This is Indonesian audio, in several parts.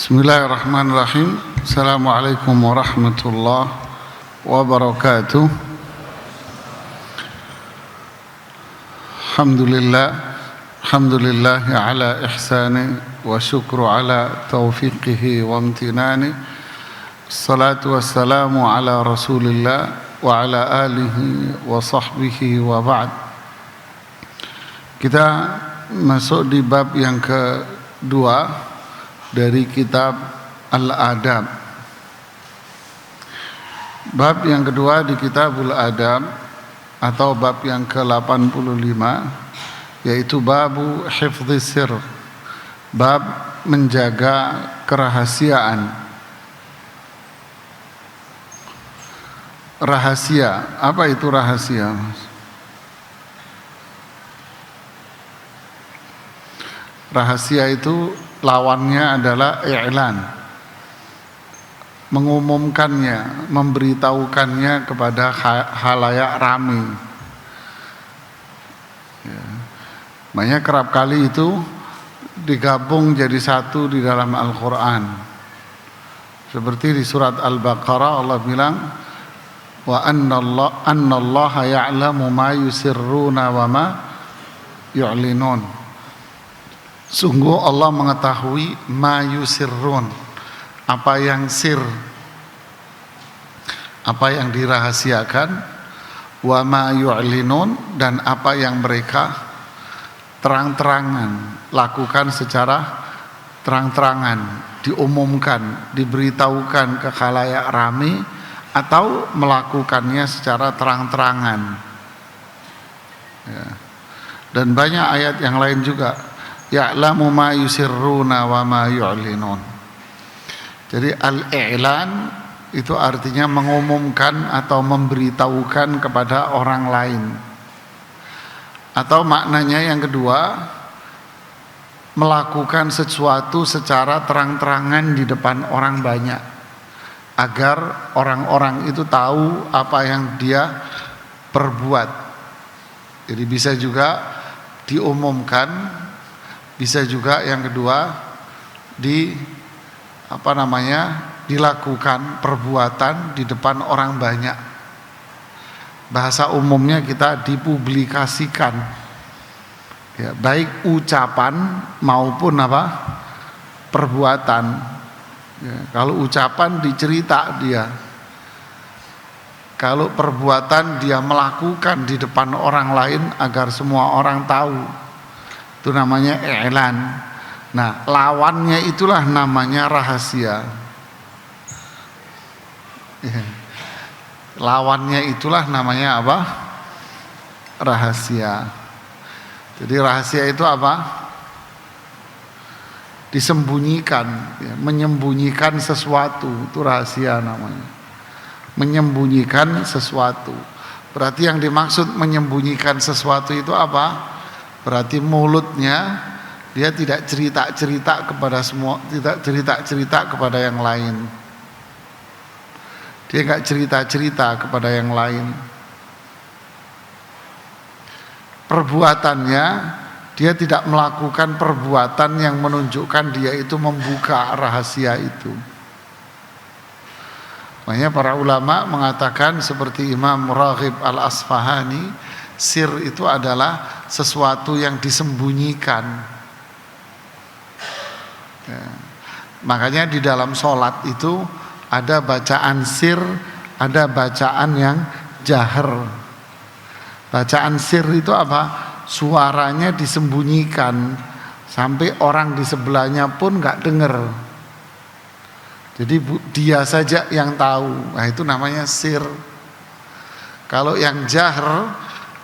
Bismillahirrahmanirrahim. Assalamualaikum warahmatullahi wabarakatuh. Alhamdulillah ala ihsani wa syukru ala taufiqihi wa amtinani. Salatu wassalamu ala rasulillah wa ala alihi wa sahbihi wa ba'd. Kita masuk di bab yang kedua dari kitab Al-Adab. Bab yang kedua di Kitabul Adab atau bab yang ke-85 yaitu babu hifdhis sir, bab menjaga kerahasiaan. Rahasia, apa itu rahasia? Rahasia itu lawannya adalah i'lan, mengumumkannya, memberitahukannya kepada khalayak ramai. Ya. Makanya kerap kali itu digabung jadi satu di dalam Al-Quran. Seperti di surat Al-Baqarah Allah bilang, wa annallaha ya'lamu ma yusirruna wa ma yu'linun. Sungguh Allah mengetahui ma yusirrun, apa yang sir, apa yang dirahasiakan, wa ma yu'linun, dan apa yang mereka terang-terangan lakukan secara terang-terangan, diumumkan, diberitahukan ke khalayak ramai atau melakukannya secara terang-terangan. Ya. Dan banyak ayat yang lain juga, ya'lamu ma yusirruna wa ma yu'linun. Jadi al-i'lan itu artinya mengumumkan atau memberitahukan kepada orang lain. Atau maknanya yang kedua, melakukan sesuatu secara terang-terangan di depan orang banyak, agar orang-orang itu tahu apa yang dia perbuat. Jadi bisa juga diumumkan, bisa juga yang kedua dilakukan perbuatan di depan orang banyak. Bahasa umumnya kita dipublikasikan, ya, baik ucapan maupun perbuatan. Ya, kalau ucapan dicerita dia, kalau perbuatan dia melakukan di depan orang lain agar semua orang tahu. Itu namanya i'lan. Nah, lawannya itulah namanya rahasia. Ya. Lawannya itulah namanya apa? Rahasia. Jadi rahasia itu apa? Disembunyikan, ya, menyembunyikan sesuatu, itu rahasia namanya. Menyembunyikan sesuatu. Berarti yang dimaksud menyembunyikan sesuatu itu apa? Berarti mulutnya dia tidak cerita-cerita kepada semua, tidak cerita-cerita kepada yang lain. Dia enggak cerita-cerita kepada yang lain. Perbuatannya, dia tidak melakukan perbuatan yang menunjukkan dia itu membuka rahasia itu. Makanya para ulama mengatakan seperti Imam Raghib Al-Asfahani, sir itu adalah sesuatu yang disembunyikan. Ya. Makanya di dalam sholat itu ada bacaan sir, ada bacaan yang jahar. Bacaan sir itu apa? Suaranya disembunyikan sampai orang di sebelahnya pun nggak dengar. Jadi dia saja yang tahu. Nah, itu namanya sir. Kalau yang jahar,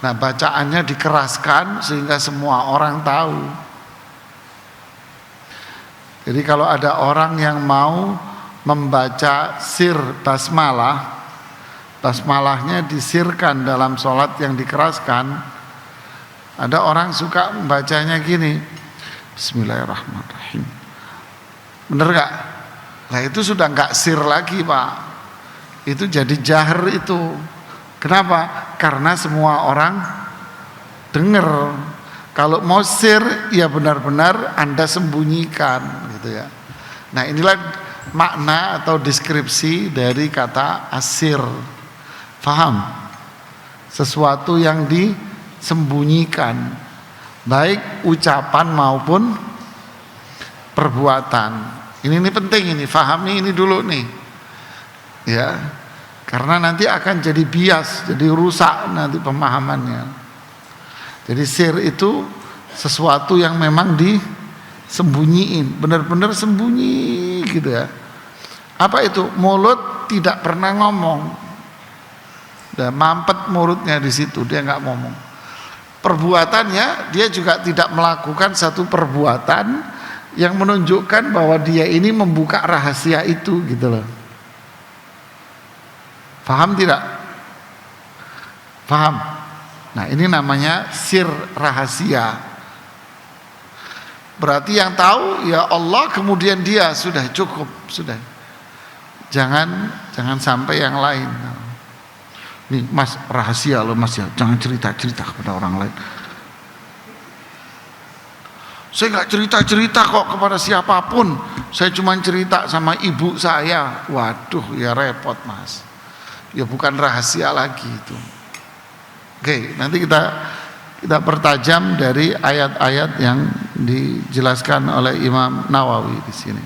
nah bacaannya dikeraskan sehingga semua orang tahu. Jadi kalau ada orang yang mau membaca sir basmalah, basmalahnya disirkan dalam sholat yang dikeraskan. Ada orang suka membacanya gini, Bismillahirrahmanirrahim. Bener gak? Nah itu sudah gak sir lagi Pak. Itu jadi jahar itu. Kenapa? Karena semua orang dengar. Kalau mau sir, ya benar-benar Anda sembunyikan gitu ya. Nah, inilah makna atau deskripsi dari kata asir. Faham? Sesuatu yang disembunyikan, baik ucapan maupun perbuatan. Ini penting, ini fahami ini dulu nih, ya, karena nanti akan jadi bias, jadi rusak nanti pemahamannya. Jadi sir itu sesuatu yang memang disembunyiin, benar-benar sembunyi gitu ya. Apa itu? Mulut tidak pernah ngomong, dan mampet mulutnya di situ, dia nggak ngomong. Perbuatannya dia juga tidak melakukan satu perbuatan yang menunjukkan bahwa dia ini membuka rahasia itu gitu loh. Paham tidak? Paham? Nah, ini namanya sir rahasia. Berarti yang tahu ya Allah, kemudian dia, sudah cukup, sudah. Jangan sampai yang lain. Nih Mas, rahasia loh Mas ya, jangan cerita kepada orang lain. Saya nggak cerita kok kepada siapapun, saya cuma cerita sama ibu saya. Waduh, ya repot Mas, ya bukan rahasia lagi itu. Oke, nanti kita pertajam dari ayat-ayat yang dijelaskan oleh Imam Nawawi di sini.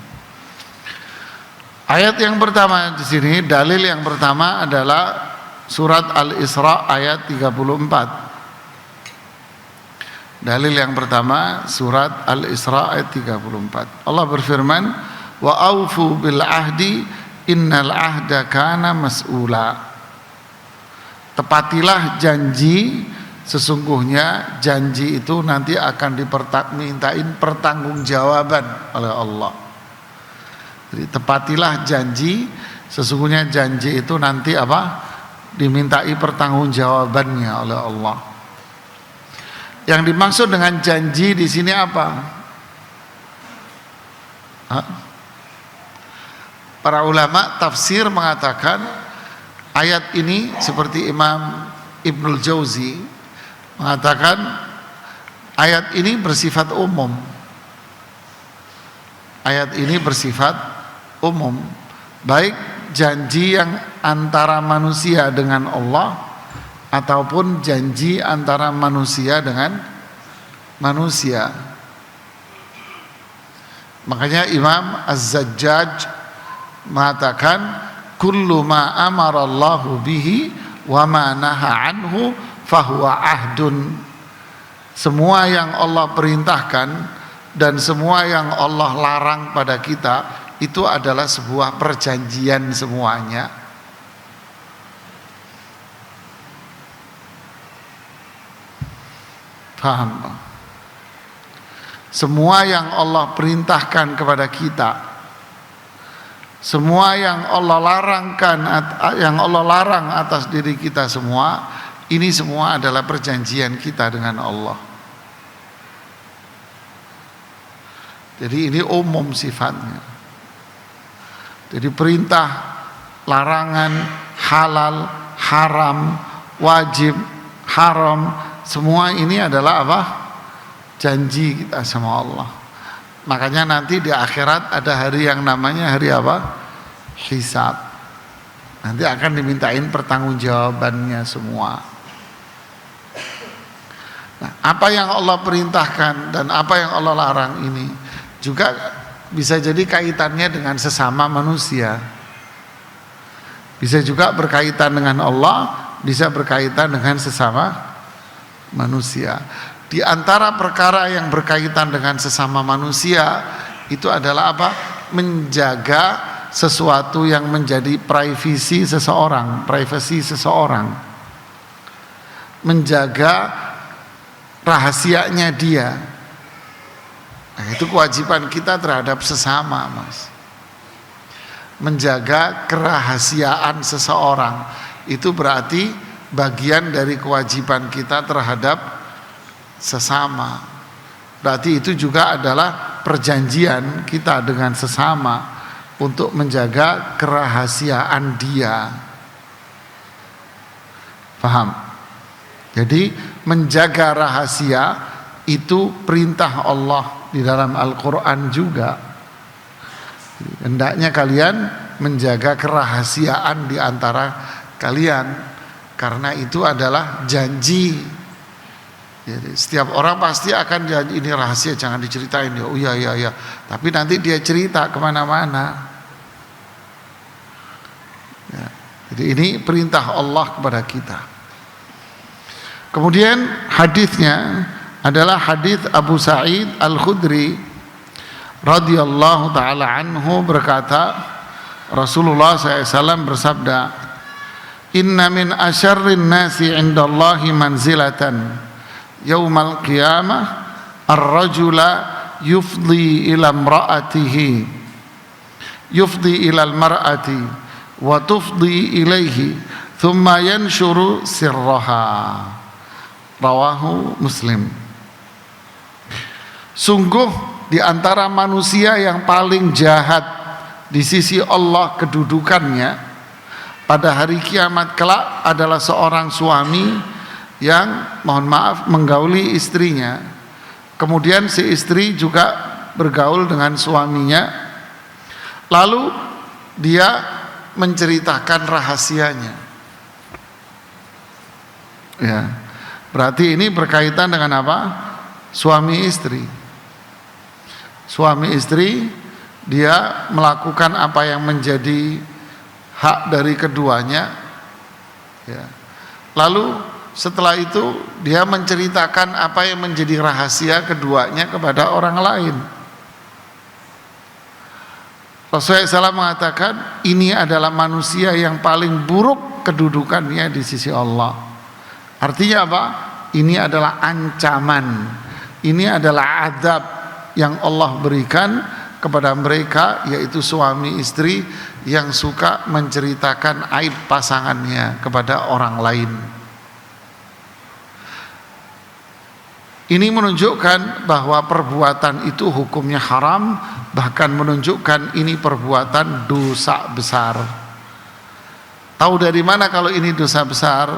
Ayat yang pertama di sini, dalil yang pertama adalah surat Al-Isra ayat 34. Dalil yang pertama surat Al-Isra ayat 34. Allah berfirman, "Wa aufu bil ahdi innal ahda kana mas'ula." Tepatilah janji, sesungguhnya janji itu nanti akan dimintain pertanggungjawaban oleh Allah. Jadi tepatilah janji, sesungguhnya janji itu nanti apa? Dimintai pertanggungjawabannya oleh Allah. Yang dimaksud dengan janji di sini apa? Para ulama tafsir mengatakan ayat ini seperti Imam Ibnul Jauzi mengatakan ayat ini bersifat umum. Ayat ini bersifat umum, baik janji yang antara manusia dengan Allah ataupun janji antara manusia dengan manusia. Makanya Imam Az-Zajjaj mengatakan kullu ma amara Allahu bihi wa ma naha anhu fahuwa ahdun. Semua yang Allah perintahkan dan semua yang Allah larang pada kita itu adalah sebuah perjanjian semuanya. Paham? Semua yang Allah perintahkan kepada kita, semua yang Allah larangkan, yang Allah larang atas diri kita semua, ini semua adalah perjanjian kita dengan Allah. Jadi ini umum sifatnya. Jadi perintah, larangan, halal, haram, wajib, haram, semua ini adalah apa? Janji kita sama Allah. Makanya nanti di akhirat ada hari yang namanya hari apa? Hisab. Nanti akan dimintain pertanggungjawabannya semua. Nah, apa yang Allah perintahkan dan apa yang Allah larang ini juga bisa jadi kaitannya dengan sesama manusia. Bisa juga berkaitan dengan Allah, bisa berkaitan dengan sesama manusia. Di antara perkara yang berkaitan dengan sesama manusia itu adalah apa? Menjaga sesuatu yang menjadi privasi seseorang, menjaga rahasianya dia. Nah, itu kewajiban kita terhadap sesama, Mas. Menjaga kerahasiaan seseorang itu berarti bagian dari kewajiban kita terhadap sesama. Berarti itu juga adalah perjanjian kita dengan sesama untuk menjaga kerahasiaan dia. Paham? Jadi menjaga rahasia itu perintah Allah di dalam Al-Quran juga. Hendaknya kalian menjaga kerahasiaan di antara kalian, karena itu adalah janji. Jadi setiap orang pasti akan janji, ini rahasia jangan diceritain ya. Oh iya. Tapi nanti dia cerita kemana-mana. Ya. Jadi ini perintah Allah kepada kita. Kemudian hadisnya adalah hadis Abu Sa'id Al-Khudri radhiyallahu taala anhu berkata, Rasulullah SAW bersabda, "Inna min asyarrin nasi 'indallahi manzilatan yaumal qiyamah ar-rajula yufdi ila al-mar'ati wa tufdi ilaihi thumma yanshuru sirraha." Rawahu Muslim. Sungguh di antara manusia yang paling jahat di sisi Allah kedudukannya pada hari kiamat kelak adalah seorang suami yang, mohon maaf, menggauli istrinya, kemudian si istri juga bergaul dengan suaminya, lalu dia menceritakan rahasianya. Ya, berarti ini berkaitan dengan apa? Suami istri. Suami istri, dia melakukan apa yang menjadi hak dari keduanya, ya. Lalu setelah itu dia menceritakan apa yang menjadi rahasia keduanya kepada orang lain. Rasulullah SAW mengatakan ini adalah manusia yang paling buruk kedudukannya di sisi Allah. Artinya apa? Ini adalah ancaman, ini adalah azab yang Allah berikan kepada mereka, yaitu suami istri yang suka menceritakan aib pasangannya kepada orang lain. Ini menunjukkan bahwa perbuatan itu hukumnya haram, bahkan menunjukkan ini perbuatan dosa besar. Tahu dari mana kalau ini dosa besar?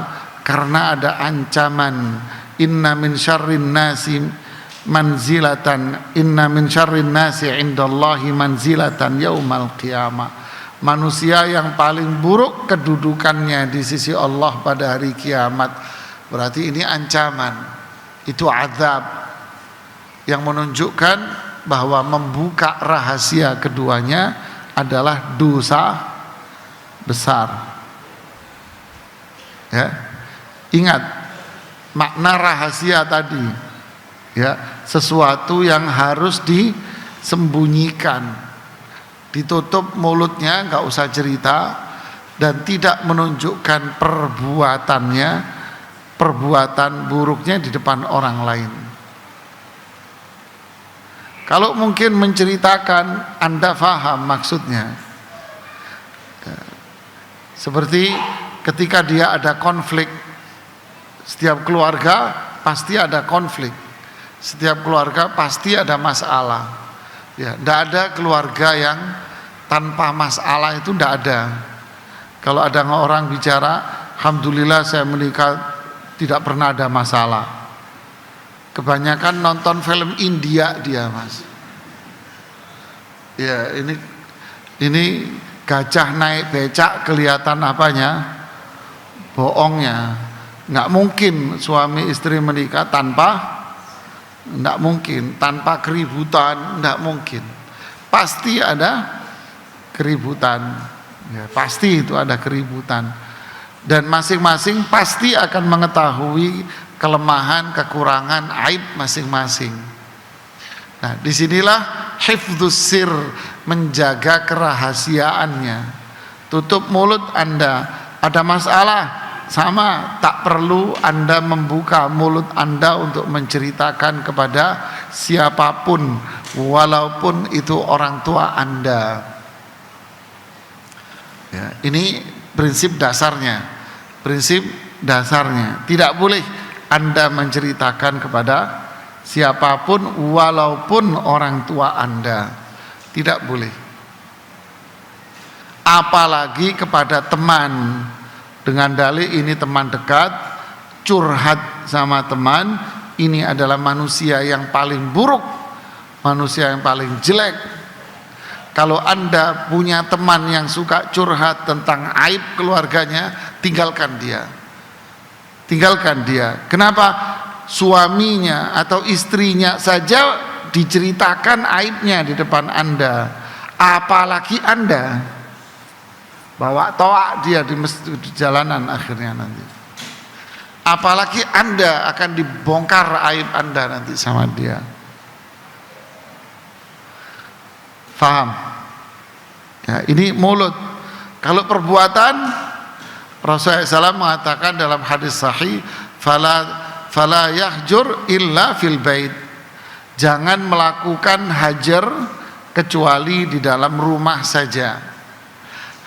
Karena ada ancaman, inna min syarrin nasi manzilatan, inna min syarrin nasi indallahi manzilatan yaumal qiyamah. Manusia yang paling buruk kedudukannya di sisi Allah pada hari kiamat. Berarti ini ancaman, itu azab yang menunjukkan bahwa membuka rahasia keduanya adalah dosa besar. Ya, ingat makna rahasia tadi, ya, sesuatu yang harus disembunyikan, ditutup mulutnya, nggak usah cerita, dan tidak menunjukkan perbuatannya, perbuatan buruknya di depan orang lain. Kalau mungkin menceritakan, Anda faham maksudnya. Seperti ketika dia ada konflik, setiap keluarga pasti ada konflik, setiap keluarga pasti ada masalah. Ya, tidak ada keluarga yang tanpa masalah, itu tidak ada. Kalau ada orang bicara, alhamdulillah saya menikah tidak pernah ada masalah. Kebanyakan nonton film India dia, Mas. Ya, ini gajah naik becak kelihatan apanya? Bohongnya. Nggak mungkin suami istri menikah nggak mungkin tanpa keributan, nggak mungkin. Pasti ada keributan. Ya, pasti itu ada keributan. Dan masing-masing pasti akan mengetahui kelemahan, kekurangan, aib masing-masing. Nah, disinilah hifdzus sir, menjaga kerahasiaannya. Tutup mulut Anda, ada masalah, sama, tak perlu Anda membuka mulut Anda untuk menceritakan kepada siapapun, walaupun itu orang tua Anda. Ya, ini prinsip dasarnya. Prinsip dasarnya, tidak boleh Anda menceritakan kepada siapapun walaupun orang tua Anda, tidak boleh. Apalagi kepada teman, dengan dalih ini teman dekat, curhat sama teman, ini adalah manusia yang paling buruk, manusia yang paling jelek. Kalau Anda punya teman yang suka curhat tentang aib keluarganya, tinggalkan dia. Tinggalkan dia. Kenapa? Suaminya atau istrinya saja diceritakan aibnya di depan Anda, apalagi Anda. Bawa toa dia di masjid, di jalanan akhirnya nanti. Apalagi Anda akan dibongkar aib Anda nanti sama dia. Faham? Ya, ini mulut. Kalau perbuatan, Rasulullah SAW mengatakan dalam hadis sahih, fala yahjur illa fil bait. Jangan melakukan hajar kecuali di dalam rumah saja.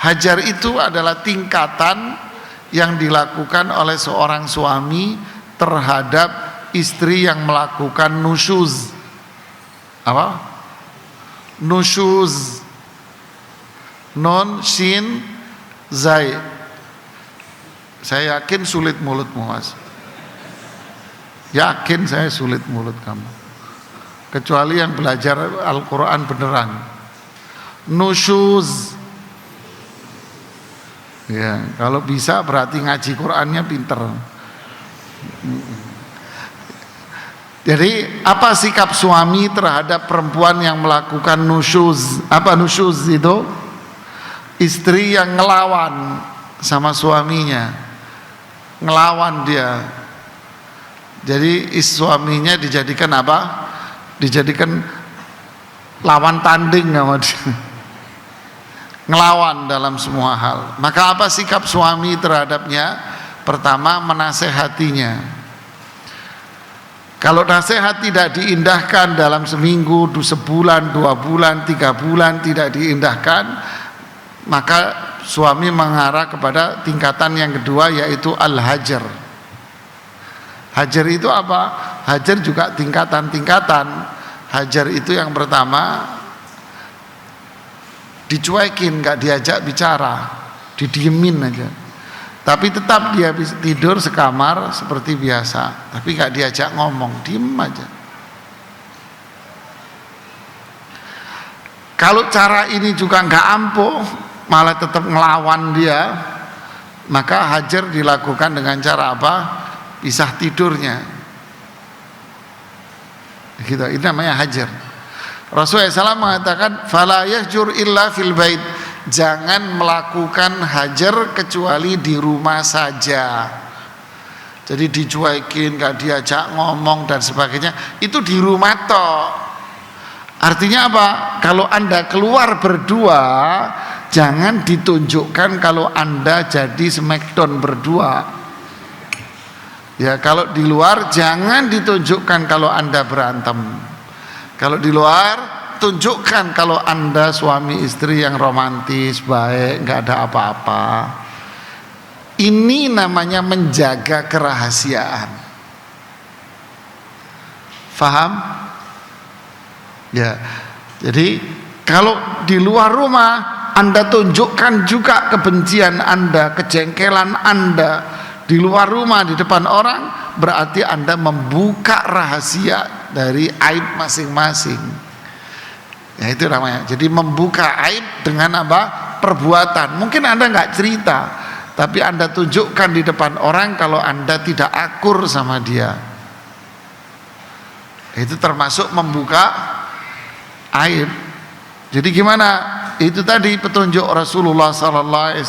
Hajar itu adalah tingkatan yang dilakukan oleh seorang suami terhadap istri yang melakukan nusyuz. Apa? Nusyuz, non shin zai. Saya yakin sulit mulutmu, Mas. Yakin saya sulit mulut kamu, kecuali yang belajar Al-Quran beneran. Nusyuz, ya, kalau bisa berarti ngaji Qurannya pinter. Jadi apa sikap suami terhadap perempuan yang melakukan nusyuz? Apa nusyuz itu? Istri yang ngelawan sama suaminya, ngelawan dia. Jadi suaminya dijadikan apa? Dijadikan lawan tanding sama dia. Ngelawan dalam semua hal. Maka apa sikap suami terhadapnya? Pertama, menasehatinya. Kalau nasihat tidak diindahkan dalam seminggu, sebulan, 2 bulan, 3 bulan tidak diindahkan, maka suami mengarah kepada tingkatan yang kedua, yaitu al-hajar. Hajar itu apa? Hajar juga tingkatan-tingkatan. Hajar itu yang pertama, dicuekin, gak diajak bicara, didiemin aja. Tapi tetap dia bisa tidur sekamar seperti biasa, tapi gak diajak ngomong, diem aja. Kalau cara ini juga gak ampuh, malah tetap ngelawan dia, maka hajar dilakukan dengan cara apa? Pisah tidurnya. Gitu, ini namanya hajar. Rasulullah SAW mengatakan, fala yahjur illa fil bait. Jangan melakukan hajar kecuali di rumah saja. Jadi dicuekin, gak diajak ngomong dan sebagainya, itu di rumah toh. Artinya apa? Kalau Anda keluar berdua, jangan ditunjukkan kalau Anda jadi smackdown berdua. Ya, kalau di luar jangan ditunjukkan kalau Anda berantem. Kalau di luar tunjukkan kalau Anda suami istri yang romantis, baik, nggak ada apa-apa. Ini namanya menjaga kerahasiaan. Faham? Ya. Jadi kalau di luar rumah Anda tunjukkan juga kebencian Anda, kejengkelan Anda di luar rumah, di depan orang, berarti Anda membuka rahasia dari aib masing-masing. Ya, itu namanya. Jadi membuka aib dengan apa? Perbuatan. Mungkin Anda nggak cerita, tapi Anda tunjukkan di depan orang kalau Anda tidak akur sama dia. Itu termasuk membuka aib. Jadi gimana? Itu tadi petunjuk Rasulullah SAW.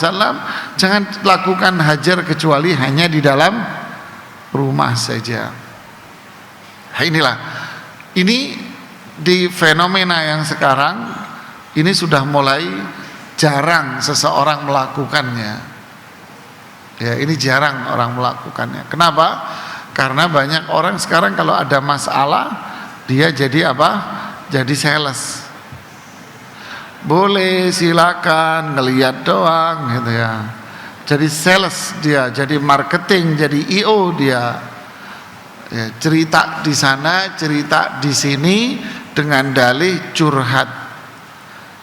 Jangan lakukan hajar kecuali hanya di dalam rumah saja. Nah, inilah. Ini di fenomena yang sekarang ini sudah mulai jarang seseorang melakukannya. Ya, ini jarang orang melakukannya. Kenapa? Karena banyak orang sekarang kalau ada masalah dia jadi apa? Jadi sales. Boleh, silakan, ngelihat doang gitu ya. Jadi sales dia, jadi marketing, jadi IO dia. Ya, cerita di sana, cerita di sini dengan dalih curhat.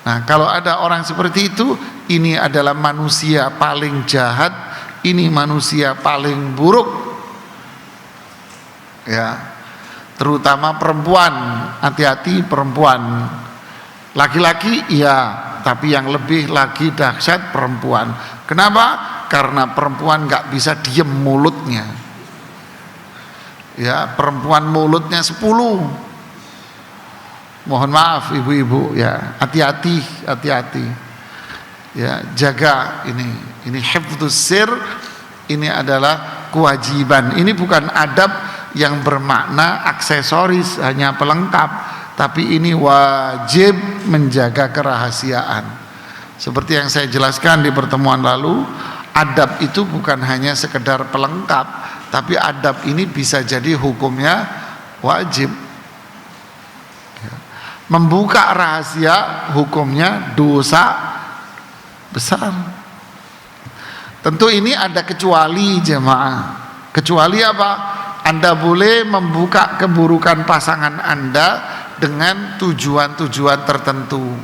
Nah, kalau ada orang seperti itu, ini adalah manusia paling jahat, ini manusia paling buruk. Ya. Terutama perempuan, hati-hati perempuan. Laki-laki iya, tapi yang lebih lagi dahsyat perempuan. Kenapa? Karena perempuan nggak bisa diem mulutnya. Ya, perempuan mulutnya 10. Mohon maaf ibu-ibu ya, hati-hati, hati-hati. Ya, jaga ini. Ini hifdzus sir, ini adalah kewajiban. Ini bukan adab yang bermakna aksesoris, hanya pelengkap, tapi ini wajib menjaga kerahasiaan. Seperti yang saya jelaskan di pertemuan lalu, adab itu bukan hanya sekedar pelengkap, tapi adab ini bisa jadi hukumnya wajib. Membuka rahasia hukumnya dosa besar. Tentu ini ada kecuali jemaah. Kecuali apa? Anda boleh membuka keburukan pasangan Anda dengan tujuan-tujuan tertentu.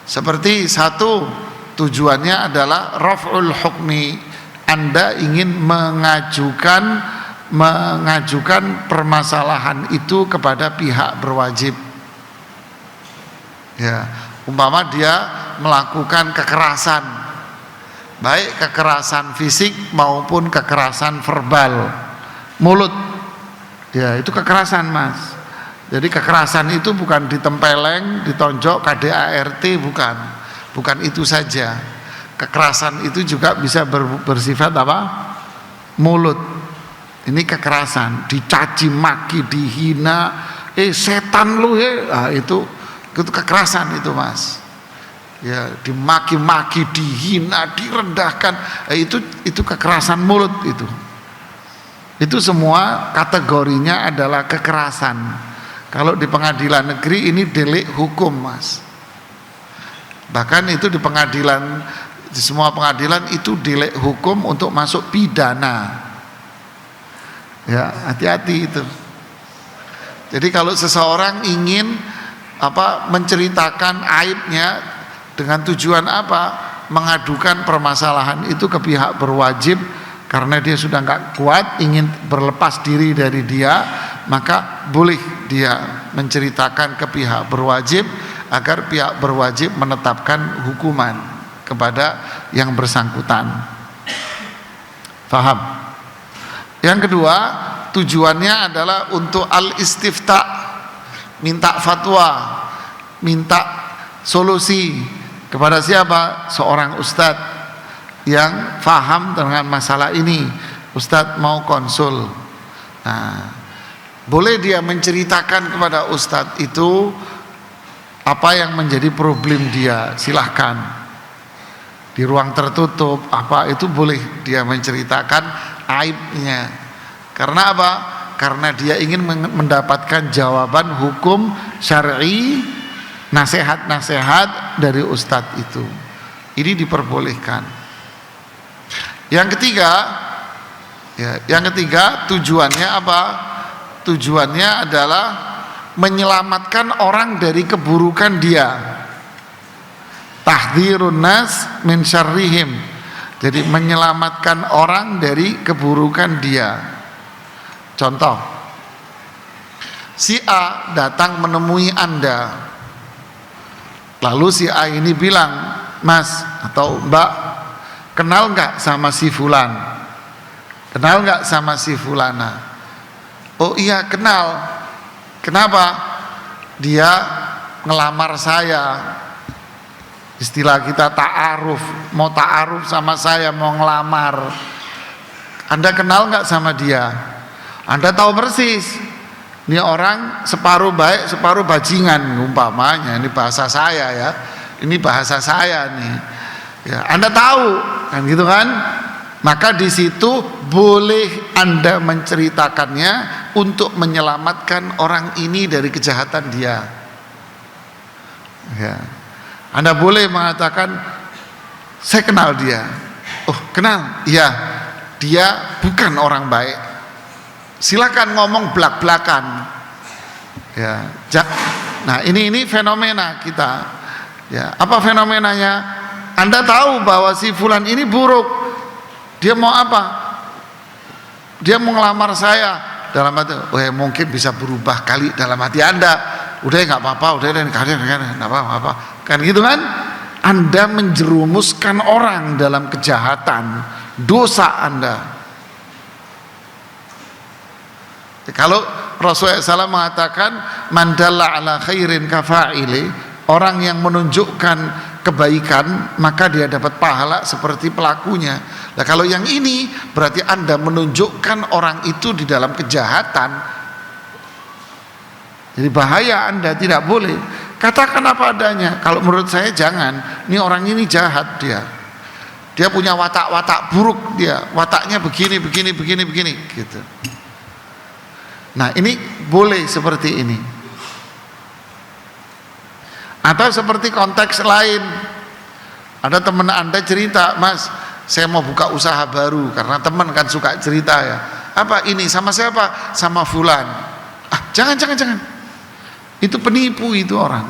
Seperti satu, tujuannya adalah raf'ul hukmi. Anda ingin mengajukan permasalahan itu kepada pihak berwajib. Ya, umpama dia melakukan kekerasan, baik kekerasan fisik maupun kekerasan verbal, mulut. Ya, itu kekerasan, Mas. Jadi kekerasan itu bukan ditempeleng, ditonjok, KDART, bukan. Bukan itu saja. Kekerasan itu juga bisa bersifat apa? Mulut. Ini kekerasan, dicaci maki, dihina, setan lu ya. Nah, itu kekerasan itu, Mas. Ya, dimaki-maki, dihina, direndahkan, itu kekerasan mulut itu. Itu semua kategorinya adalah kekerasan. Kalau di pengadilan negeri ini delik hukum, Mas. Bahkan itu di pengadilan, di semua pengadilan itu delik hukum untuk masuk pidana. Ya, hati-hati itu. Jadi kalau seseorang ingin menceritakan aibnya dengan tujuan apa? Mengadukan permasalahan itu ke pihak berwajib karena dia sudah nggak kuat, ingin berlepas diri dari dia, maka boleh dia menceritakan ke pihak berwajib agar pihak berwajib menetapkan hukuman kepada yang bersangkutan. Faham? Yang kedua, tujuannya adalah untuk al-istifta, minta fatwa, minta solusi kepada siapa? Seorang ustadz yang faham dengan masalah ini. Ustadz mau konsul. Nah, boleh dia menceritakan kepada ustadz itu apa yang menjadi problem dia, silahkan. Di ruang tertutup itu boleh dia menceritakan aibnya. Karena apa? Karena dia ingin mendapatkan jawaban hukum syar'i, nasihat-nasihat dari ustadz itu. Ini diperbolehkan. Yang ketiga, tujuannya apa? Tujuannya adalah menyelamatkan orang dari keburukan dia. Tahdhirun nas min syarrihim. Jadi menyelamatkan orang dari keburukan dia. Contoh, si A datang menemui Anda, lalu si A ini bilang, Mas atau Mbak, kenal nggak sama si Fulan? Kenal nggak sama si Fulana? Oh iya kenal. Kenapa? Dia ngelamar saya. Istilah kita ta'aruf, mau ta'aruf sama saya, mau ngelamar. Anda kenal nggak sama dia? Anda tahu persis, ini orang separuh baik, separuh bajingan, umpamanya. Ini bahasa saya ya, ini bahasa saya nih. Ya, Anda tahu, kan gitu kan? Maka di situ boleh Anda menceritakannya untuk menyelamatkan orang ini dari kejahatan dia. Ya. Anda boleh mengatakan, saya kenal dia. Oh, kenal? Iya, dia bukan orang baik. Silakan ngomong belak-belakan. Ya, nah ini fenomena kita. Ya, apa fenomenanya? Anda tahu bahwa si Fulan ini buruk. Dia mau apa? Dia mau ngelamar saya. Dalam hati, mungkin bisa berubah kali dalam hati Anda. udah nggak apa-apa, udah nggak apa-apa, kan gitu kan? Anda menjerumuskan orang dalam kejahatan, dosa Anda. Kalau Rasulullah SAW mengatakan mandalla ala khairin kafa'ili, orang yang menunjukkan kebaikan maka dia dapat pahala seperti pelakunya. Nah kalau yang ini berarti Anda menunjukkan orang itu di dalam kejahatan, jadi bahaya. Anda tidak boleh katakan apa adanya. Kalau menurut saya jangan, ini orang ini jahat, dia punya watak-watak buruk, dia wataknya begini gitu. Nah ini boleh seperti ini. Atau seperti konteks lain, ada teman Anda cerita, Mas saya mau buka usaha baru, karena teman kan suka cerita ya, apa ini sama siapa, sama fulan. Jangan, itu penipu, itu orang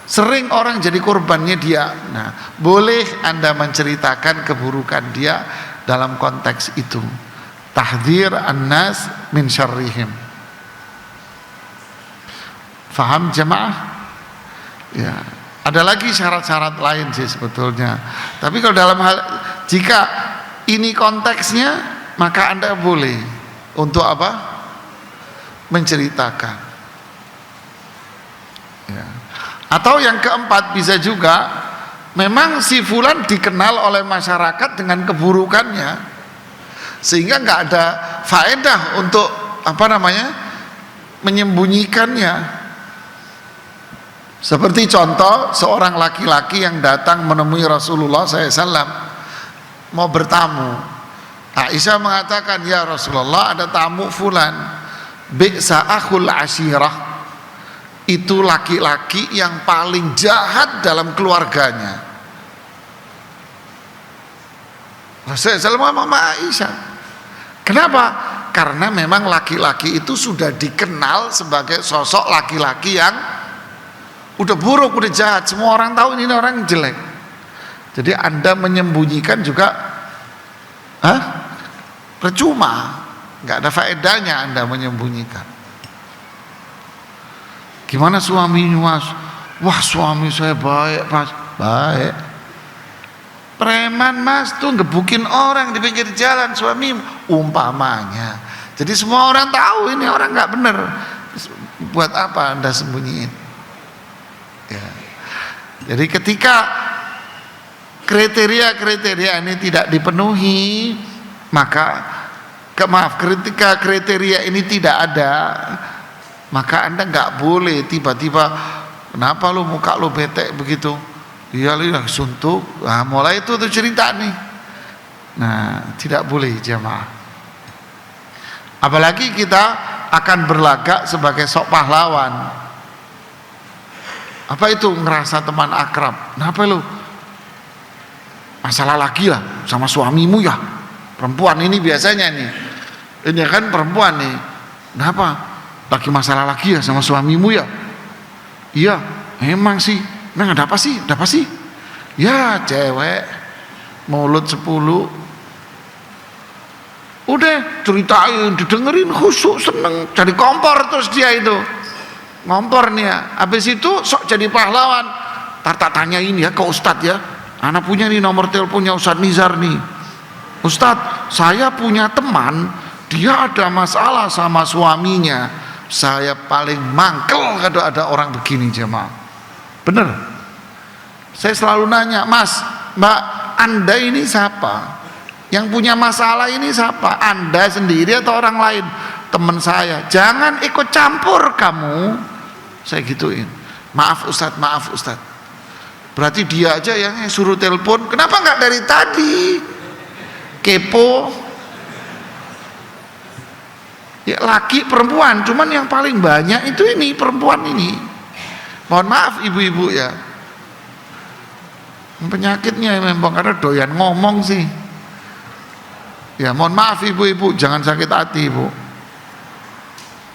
sering orang jadi korbannya dia. Nah boleh Anda menceritakan keburukan dia dalam konteks itu, tahdzir annas min syarrihim. Faham jamaah? Ya, ada lagi syarat-syarat lain sih sebetulnya. Tapi kalau dalam hal, jika ini konteksnya, maka Anda boleh untuk apa? Menceritakan. Ya. Atau yang keempat bisa juga, memang si fulan dikenal oleh masyarakat dengan keburukannya, sehingga nggak ada faedah untuk menyembunyikannya. Seperti contoh seorang laki-laki yang datang menemui Rasulullah SAW mau bertamu. Aisyah mengatakan, ya Rasulullah ada tamu fulan, bi'sa akhul ashirah, itu laki-laki yang paling jahat dalam keluarganya. Rasulullah SAW ngomong sama Aisyah, kenapa? Karena memang laki-laki itu sudah dikenal sebagai sosok laki-laki yang udah buruk, udah jahat, semua orang tahu ini orang jelek. Jadi Anda menyembunyikan juga percuma, nggak ada faedahnya Anda menyembunyikan. Gimana suaminya Mas? Wah suami saya baik Mas. Baik. Preman Mas tuh ngebukin orang di pinggir jalan suami, umpamanya. Jadi semua orang tahu ini orang nggak bener. Buat apa Anda sembunyiin? Ya. Jadi ketika kriteria-kriteria ini tidak dipenuhi, maka ketika kriteria ini tidak ada, maka Anda nggak boleh tiba-tiba, kenapa lu muka lu bete begitu? Iya lu suntuk. Nah, mulai itu tuh cerita nih. Nah, tidak boleh jemaah. Apalagi kita akan berlagak sebagai sok pahlawan. Apa itu ngerasa teman akrab? Kenapa lu? Masalah lagi lah sama suamimu ya. Perempuan ini biasanya nih. Ini kan perempuan nih. Kenapa? Lagi masalah lagi ya sama suamimu ya? Iya, emang sih. Nah, ada apa sih? Ada apa sih? Ya, cewek mulut 10. Udah ceritain, didengerin, khusyuk, seneng, jadi kompor terus dia itu. Ngompor nih ya, habis itu sok jadi pahlawan. Tak tanya ini ya ke Ustadz ya, anak punya nih nomor teleponnya Ustadz Nizar nih. Ustadz, saya punya teman, dia ada masalah sama suaminya. Saya paling mangkel kalau ada orang begini jemaah. Bener. Saya selalu nanya, Mas, Mbak, Anda ini siapa? Yang punya masalah ini siapa? Anda sendiri atau orang lain? Teman saya. Jangan ikut campur kamu. Saya gituin. Maaf Ustadz, maaf Ustadz. Berarti dia aja yang suruh telepon. Kenapa nggak dari tadi? Kepo. Ya laki perempuan, cuman yang paling banyak itu ini perempuan ini. Mohon maaf ibu-ibu ya. Penyakitnya memang karena doyan ngomong sih. Ya mohon maaf ibu-ibu, jangan sakit hati Bu.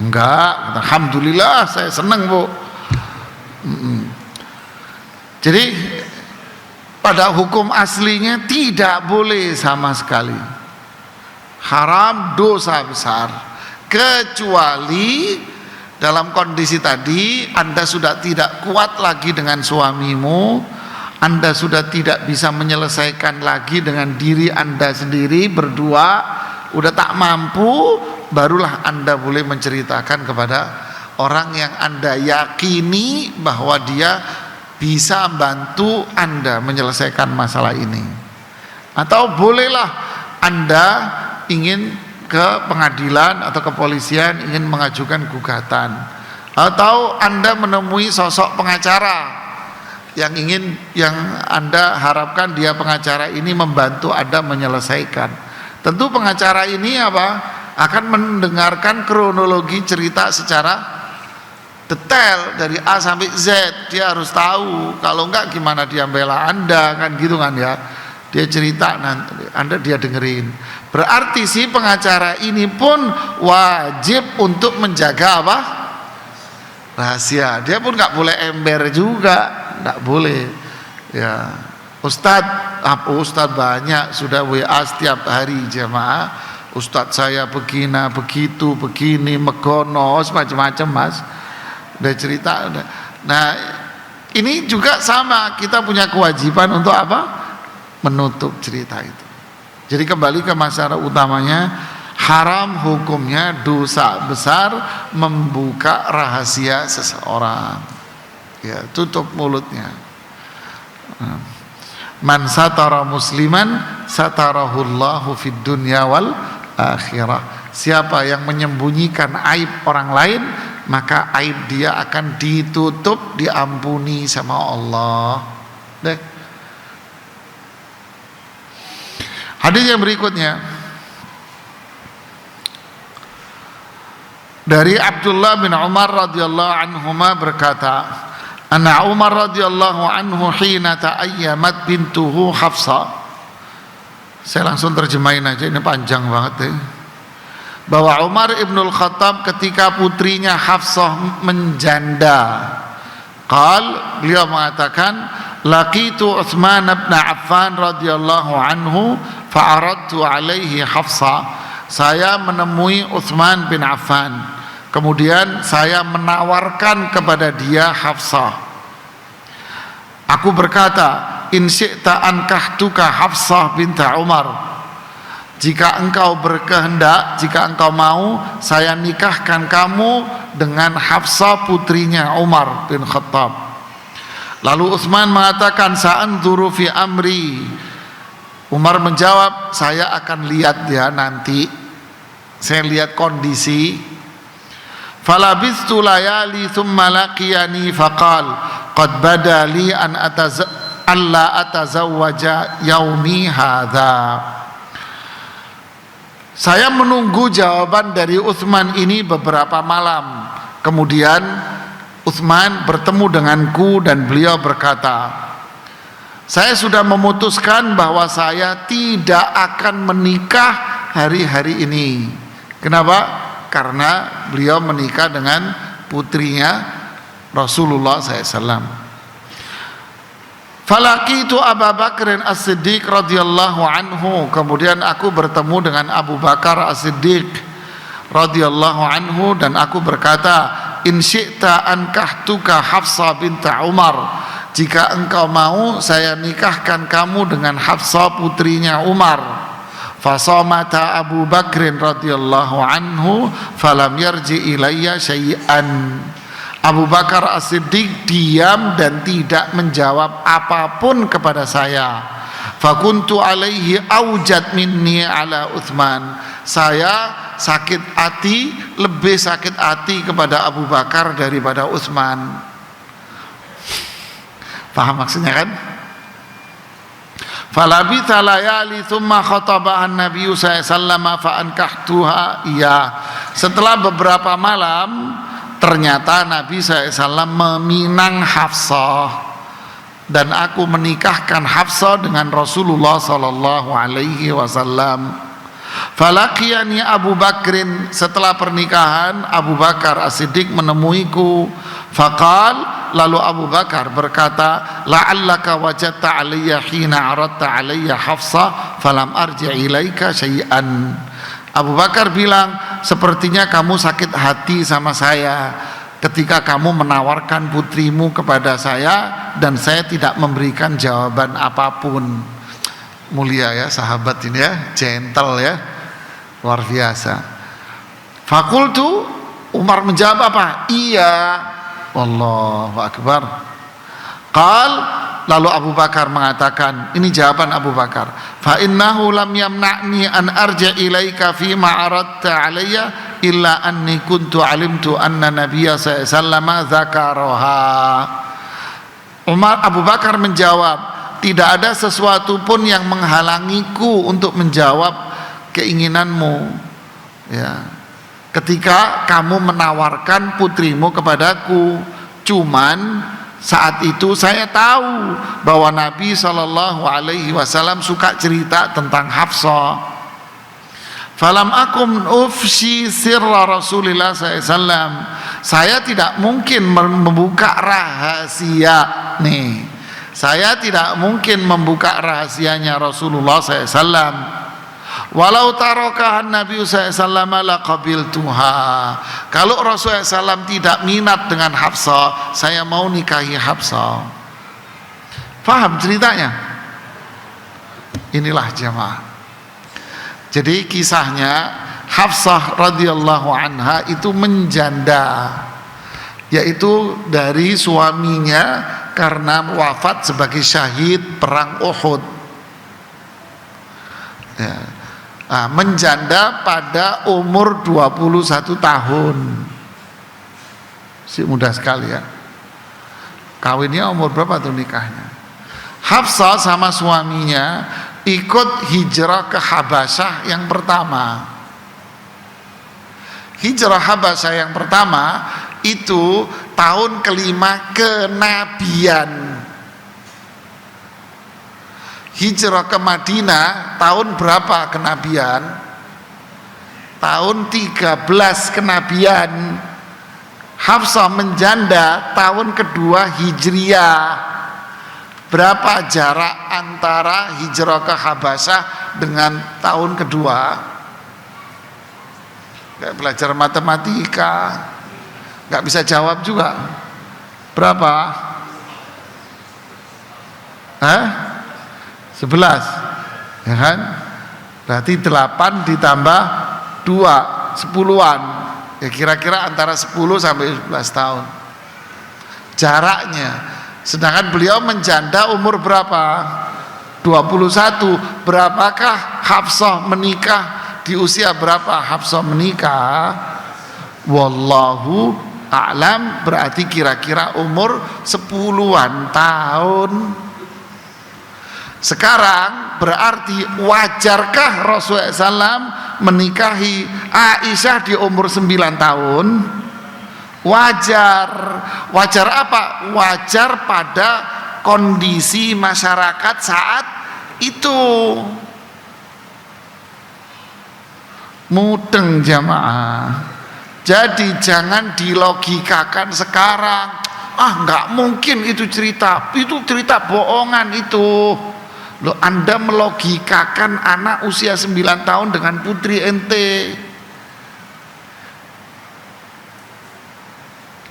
Enggak, alhamdulillah saya senang Bu. Jadi pada hukum aslinya tidak boleh sama sekali. Haram, dosa besar. Kecuali dalam kondisi tadi Anda sudah tidak kuat lagi dengan suamimu, Anda sudah tidak bisa menyelesaikan lagi dengan diri Anda sendiri berdua, udah tak mampu, barulah Anda boleh menceritakan kepada orang yang Anda yakini bahwa dia bisa bantu Anda menyelesaikan masalah ini. Atau bolehlah Anda ingin ke pengadilan atau kepolisian ingin mengajukan gugatan, atau Anda menemui sosok pengacara yang Anda harapkan dia pengacara ini membantu Anda menyelesaikan. Tentu pengacara ini akan mendengarkan kronologi cerita secara detail dari A sampai Z. Dia harus tahu, kalau enggak gimana dia bela Anda, kan gitu kan ya. Dia cerita, nanti dia dengerin. Berarti si pengacara ini pun wajib untuk menjaga rahasia. Dia pun nggak boleh ember juga, nggak boleh. Ya, Ustadz banyak sudah WA setiap hari jemaah. Ustadz saya begini, begitu, begini, megono, macam-macam mas. Udah cerita. Nah, ini juga sama. Kita punya kewajiban untuk menutup cerita itu. Jadi kembali ke masalah utamanya, haram hukumnya dosa besar membuka rahasia seseorang. Ya, tutup mulutnya. Man satara musliman satarahullahu fid dunya wal akhirah. Siapa yang menyembunyikan aib orang lain, maka aib dia akan ditutup, diampuni sama Allah. Deh. Hadis yang berikutnya dari Abdullah bin Umar radhiyallahu anhuma berkata, anna Umar radhiyallahu anhu hina ta'ayyamat bintuhu Hafsah. Saya langsung terjemahin aja, ini panjang banget ya. Bahwa Umar ibnul Khattab ketika putrinya Hafsah menjanda, beliau mengatakan, laqitu Utsman bin Affan radhiyallahu anhu fa'aradtu alaihi Hafsah. Saya menemui Utsman bin Affan, kemudian saya menawarkan kepada dia Hafsah. Aku berkata, in syi'ta ankahtuka Hafsah binta Umar. Jika engkau berkehendak, jika engkau mau, saya nikahkan kamu dengan Hafsah putrinya Umar bin Khattab. Lalu Utsman mengatakan, sa'anzuru fi amri. Umar menjawab, saya akan lihat ya nanti. Saya lihat kondisi. Falabistu layali thumma laqiyani faqal qad bada li an alla atazawwaja yaumi hadza. Saya menunggu jawaban dari Utsman ini beberapa malam. Kemudian Utsman bertemu denganku dan beliau berkata, saya sudah memutuskan bahwa saya tidak akan menikah hari-hari ini. Kenapa? Karena beliau menikah dengan putrinya Rasulullah SAW. Falaqitu Abu Bakr As-Siddiq radhiyallahu anhu. Kemudian aku bertemu dengan Abu Bakar As-Siddiq radhiyallahu anhu dan aku berkata, in syi'ta ankahtuka Hafsah binta Umar. Jika engkau mau, saya nikahkan kamu dengan Hafsah putrinya Umar. Fasamata Abu Bakrin radhiyallahu anhu falam yarji ilayya syai'an. Abu Bakar As-Siddiq diam dan tidak menjawab apapun kepada saya. Fakuntu alaihi aujad minni ala Utsman. Saya sakit hati, lebih sakit hati kepada Abu Bakar daripada Utsman. Paham maksudnya kan? Falabitha layali thumma khatabahan Nabi sallallahu alaihi wasallam fa ankahtuha iya. Setelah beberapa malam ternyata Nabi SAW meminang Hafsah dan aku menikahkan Hafsah dengan Rasulullah sallallahu alaihi wasallam. Falaqiyani Abu Bakrin. Setelah pernikahan Abu Bakar As-Siddiq menemuiku. Faqal, lalu Abu Bakar berkata, la'allaka wajadta alayya hina aradta alayya Hafsah falam arji' ilaika syai'an. Abu Bakar bilang, sepertinya kamu sakit hati sama saya ketika kamu menawarkan putrimu kepada saya dan saya tidak memberikan jawaban apapun. Mulia ya sahabat ini ya, gentle ya, luar biasa. Fakultu, Umar menjawab apa? Iya. Allahu Akbar. Qal, lalu Abu Bakar mengatakan, ini jawaban Abu Bakar, fa innahu lam yamna'ni an arja ilaika fi ma aradta alayya illa anni kuntu alimtu anna nabiyya sallallahu alaihi wasallam dzakaraha. Abu Bakar menjawab, tidak ada sesuatu pun yang menghalangiku untuk menjawab keinginanmu ya, ketika kamu menawarkan putrimu kepadaku. Cuman saat itu saya tahu bahwa Nabi SAW suka cerita tentang Hafsah. Falam akum ufshi sirra Rasulillah SAW. Saya tidak mungkin membuka rahasia nih. Saya tidak mungkin membuka rahasianya Rasulullah SAW. Walau tarokahan Nabi SAW laqabiltuha. Kalau Rasulullah SAW tidak minat dengan Hafsah, saya mau nikahi Hafsah. Faham ceritanya? Inilah jamaah. Jadi kisahnya Hafsah radhiyallahu anha itu menjanda, yaitu dari suaminya karena wafat sebagai syahid perang Uhud ya. Nah, menjanda pada umur 21 tahun. Si muda sekali ya. Kawinnya umur berapa tuh nikahnya? Hafsah sama suaminya ikut hijrah ke Habasyah yang pertama. Hijrah Habasyah yang pertama itu tahun kelima kenabian. Hijrah ke Madinah tahun berapa kenabian? Tahun 13 kenabian. Hafsah menjanda tahun kedua Hijriyah. Berapa jarak antara hijrah ke Habasyah dengan tahun kedua? Kayak belajar matematika, nggak bisa jawab juga. Berapa? 11 ya kan? Berarti 8 ditambah 2 10-an ya, kira-kira antara 10 sampai 11 tahun jaraknya. Sedangkan beliau menjanda umur berapa? 21. Berapakah Hafsah menikah? Di usia berapa Hafsah menikah? Wallahu a'lam, berarti kira-kira umur 10-an tahun. Sekarang berarti wajarkah Rasulullah SAW menikahi Aisyah di umur 9 tahun? Wajar. Wajar apa? Wajar pada kondisi masyarakat saat itu. Mudeng jamaah. Jadi jangan dilogikakan sekarang. Nggak mungkin itu cerita bohongan itu. Loh, Anda melogikakan anak usia 9 tahun dengan putri ente.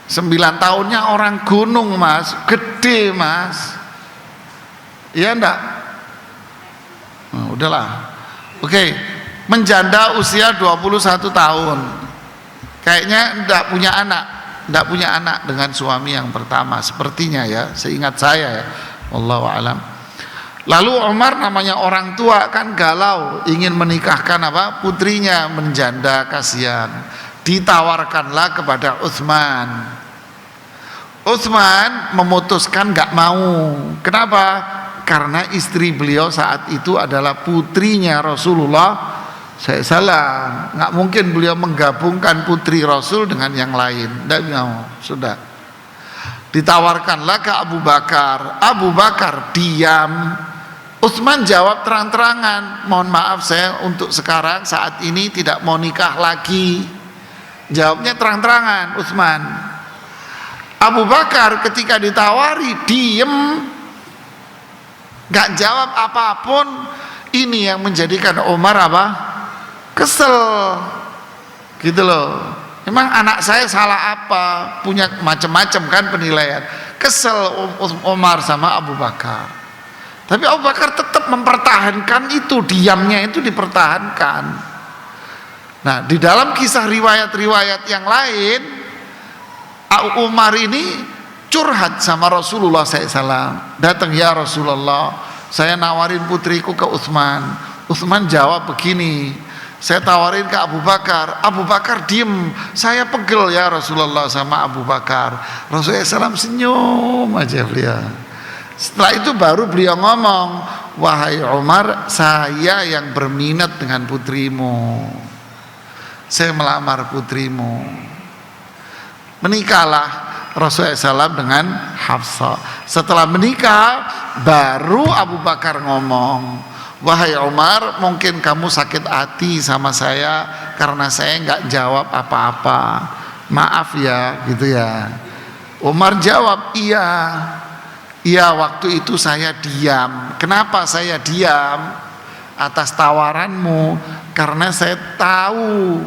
9 tahunnya orang gunung mas, gede mas. Iya enggak? Udahlah. Oke, menjanda usia 21 tahun. Kayaknya enggak punya anak dengan suami yang pertama, sepertinya ya, seingat saya ya. Wallahu a'lam. Lalu Umar namanya orang tua kan galau, ingin menikahkan putrinya, menjanda, kasihan. Ditawarkanlah kepada Utsman. Utsman memutuskan gak mau. Kenapa? Karena istri beliau saat itu adalah putrinya Rasulullah SAW. Gak mungkin beliau menggabungkan putri Rasul dengan yang lain. Tidak mau, sudah. Ditawarkanlah ke Abu Bakar. Abu Bakar diam. Utsman jawab terang-terangan, mohon maaf saya untuk sekarang saat ini tidak mau nikah lagi. Jawabnya terang-terangan Utsman. Abu Bakar ketika ditawari diem, gak jawab apapun. Ini yang menjadikan Umar kesel gitu loh. Memang anak saya salah apa? Punya macam-macam kan penilaian. Kesel Umar sama Abu Bakar. Tapi Abu Bakar tetap mempertahankan itu, diamnya itu dipertahankan. Nah, di dalam kisah riwayat-riwayat yang lain, Umar ini curhat sama Rasulullah SAW. Datang, ya Rasulullah, saya nawarin putriku ke Utsman. Utsman jawab begini. Saya tawarin ke Abu Bakar. Abu Bakar diem. Saya pegel ya Rasulullah sama Abu Bakar. Rasulullah SAW senyum aja beliau. Setelah itu baru beliau ngomong, wahai Umar, saya yang berminat dengan putrimu. Saya melamar putrimu. Menikahlah Rasulullah SAW dengan Hafsah. Setelah menikah, baru Abu Bakar ngomong, wahai Umar, mungkin kamu sakit hati sama saya karena saya nggak jawab apa-apa. Maaf ya, gitu ya. Umar jawab, iya. Iya, waktu itu saya diam. Kenapa saya diam atas tawaranmu? Karena saya tahu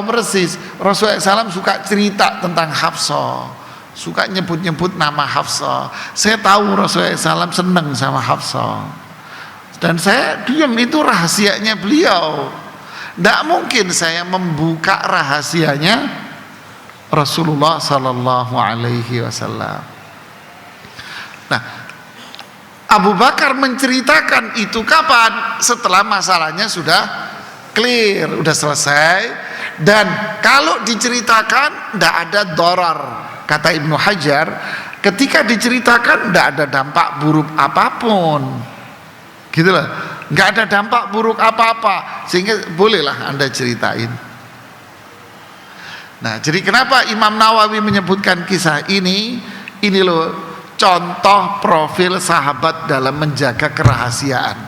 persis Rasulullah SAW suka cerita tentang Hafsah, suka nyebut-nyebut nama Hafsah. Saya tahu Rasulullah SAW senang sama Hafsah, dan saya diam, itu rahasianya beliau. Tidak mungkin saya membuka rahasianya Rasulullah Sallallahu Alaihi Wasallam. Nah, Abu Bakar menceritakan itu kapan? Setelah masalahnya sudah clear, sudah selesai. Dan kalau diceritakan tidak ada darar, kata Ibnu Hajar, ketika diceritakan tidak ada dampak buruk apapun, gitu loh, nggak ada dampak buruk apa-apa, sehingga bolehlah Anda ceritain. Nah, jadi kenapa Imam Nawawi menyebutkan kisah ini loh contoh profil sahabat dalam menjaga kerahasiaan.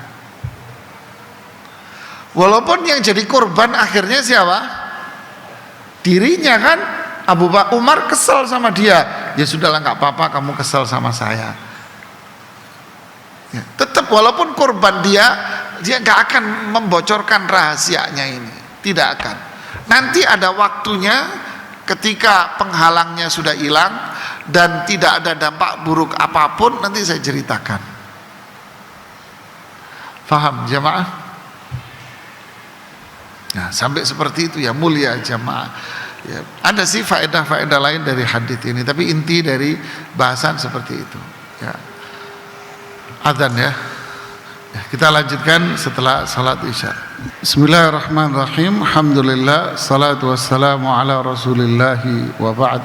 Walaupun yang jadi korban akhirnya siapa? Dirinya kan. Abu Bakar, Umar kesel sama dia. Ya sudahlah, nggak apa-apa kamu kesel sama saya. Ya, tetap walaupun korban dia nggak akan membocorkan rahasianya ini, tidak akan. Nanti ada waktunya ketika penghalangnya sudah hilang dan tidak ada dampak buruk apapun, nanti saya ceritakan. Faham jamaah? Nah, sampai seperti itu ya mulia jamaah. Ya, ada sih faedah-faedah lain dari hadits ini, tapi inti dari bahasan seperti itu. Ya. Adzan ya. Ya, kita lanjutkan setelah salat Isya. Bismillahirrahmanirrahim. Alhamdulillah, salatu wassalamu ala Rasulillahi wa ba'd.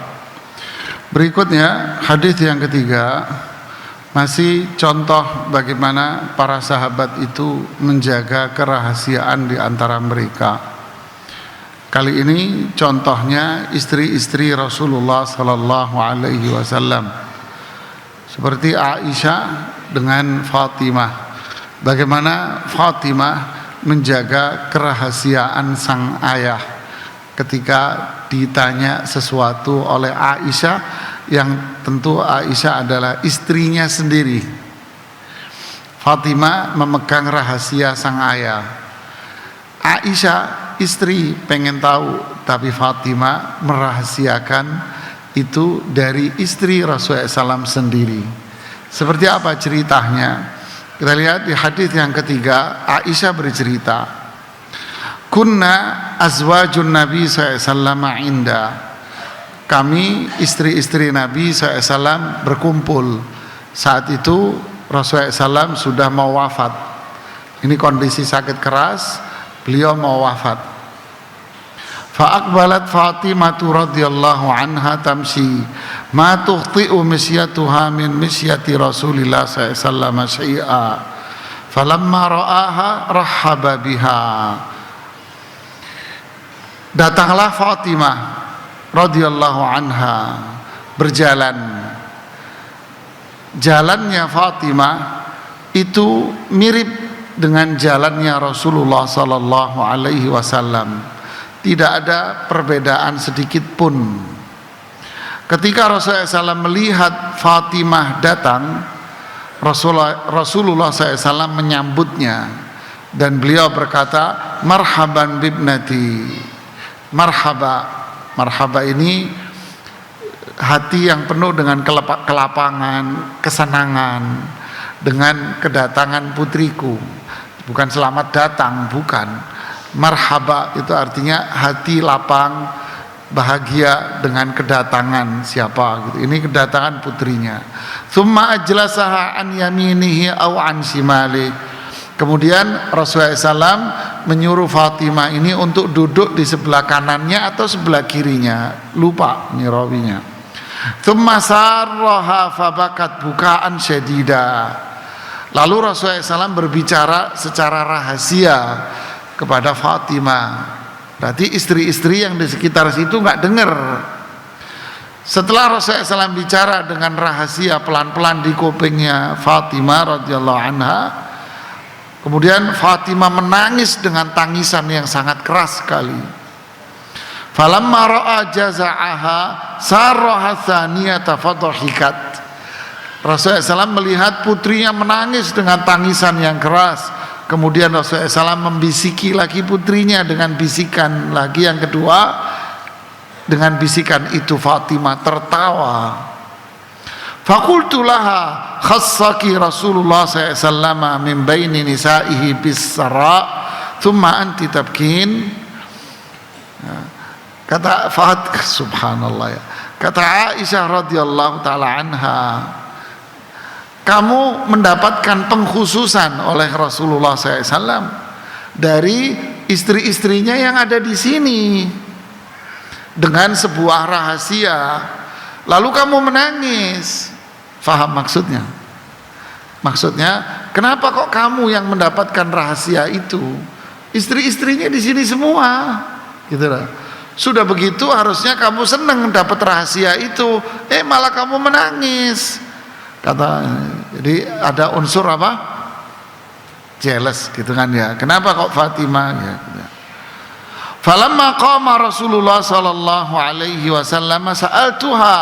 Berikutnya hadis yang ketiga, masih contoh bagaimana para sahabat itu menjaga kerahasiaan di antara mereka. Kali ini contohnya istri-istri Rasulullah sallallahu alaihi wasallam. Seperti Aisyah dengan Fatimah. Bagaimana Fatimah menjaga kerahasiaan sang ayah ketika ditanya sesuatu oleh Aisyah, yang tentu Aisyah adalah istrinya sendiri. Fatimah memegang rahasia sang ayah. Aisyah istri pengen tahu, tapi Fatimah merahasiakan itu dari istri Rasulullah SAW sendiri. Seperti apa ceritanya? Kita lihat di hadis yang ketiga. Aisyah bercerita, kunna azwajun Nabi SAW inda. Kami istri-istri Nabi SAW berkumpul. Saat itu Rasulullah SAW sudah mau wafat. Ini kondisi sakit keras, beliau mau wafat. Fa'aqbalat Fatimah radhiyallahu anha tamshi ma tukhti'u misyatuha min misyati Rasulillah sallallahu alaihi wasallam syai'a. Falamma ra'aha rahhaba biha. Datanglah Fatimah radhiyallahu anha berjalan. Jalannya Fatimah itu mirip dengan jalannya Rasulullah sallallahu alaihi wasallam. Tidak ada perbedaan sedikit pun. Ketika Rasulullah SAW melihat Fatimah datang, Rasulullah SAW menyambutnya dan beliau berkata, marhaban bibnati, marhaba Marhaba ini hati yang penuh dengan kelapangan, kesenangan dengan kedatangan putriku. Bukan selamat datang, bukan. Marhaba itu artinya hati lapang, bahagia dengan kedatangan siapa gitu. Ini kedatangan putrinya. Tsumma ajlasaha an yaminihi aw an shimali. Kemudian Rasulullah SAW menyuruh Fatimah ini untuk duduk di sebelah kanannya atau sebelah kirinya, lupa ini rawinya. Tsumma sarraha fabakat bukaan syadida. Lalu Rasulullah SAW berbicara secara rahasia kepada Fatimah. Berarti istri-istri yang di sekitar situ nggak dengar. Setelah Rasulullah SAW bicara dengan rahasia pelan-pelan di kupingnya Fatimah radhiyallahu anha, kemudian Fatimah menangis dengan tangisan yang sangat keras sekali. Falamma ra'a jaza'aha sarraha thaniyata fadhahikat. Rasulullah SAW melihat putrinya menangis dengan tangisan yang keras. Kemudian Rasulullah SAW membisiki lagi putrinya dengan bisikan lagi yang kedua. Dengan bisikan itu Fatimah tertawa. Faqultu laha khassaki Rasulullah SAW min baini nisaihi bis-sara thumma anti tabkin. Kata subhanallah ya. Kata Aisyah radhiyallahu taala anha, kamu mendapatkan pengkhususan oleh Rasulullah SAW dari istri-istrinya yang ada di sini dengan sebuah rahasia, lalu kamu menangis. Faham maksudnya? Maksudnya, kenapa kok kamu yang mendapatkan rahasia itu? Istri-istrinya di sini semua, gitu lah. Sudah begitu harusnya kamu senang dapat rahasia itu, malah kamu menangis. Kata, jadi ada unsur apa? Jealous gitu kan ya. Kenapa kok Fatimah ya? Falamma qama Rasulullah sallallahu alaihi wasallam sa'altuha.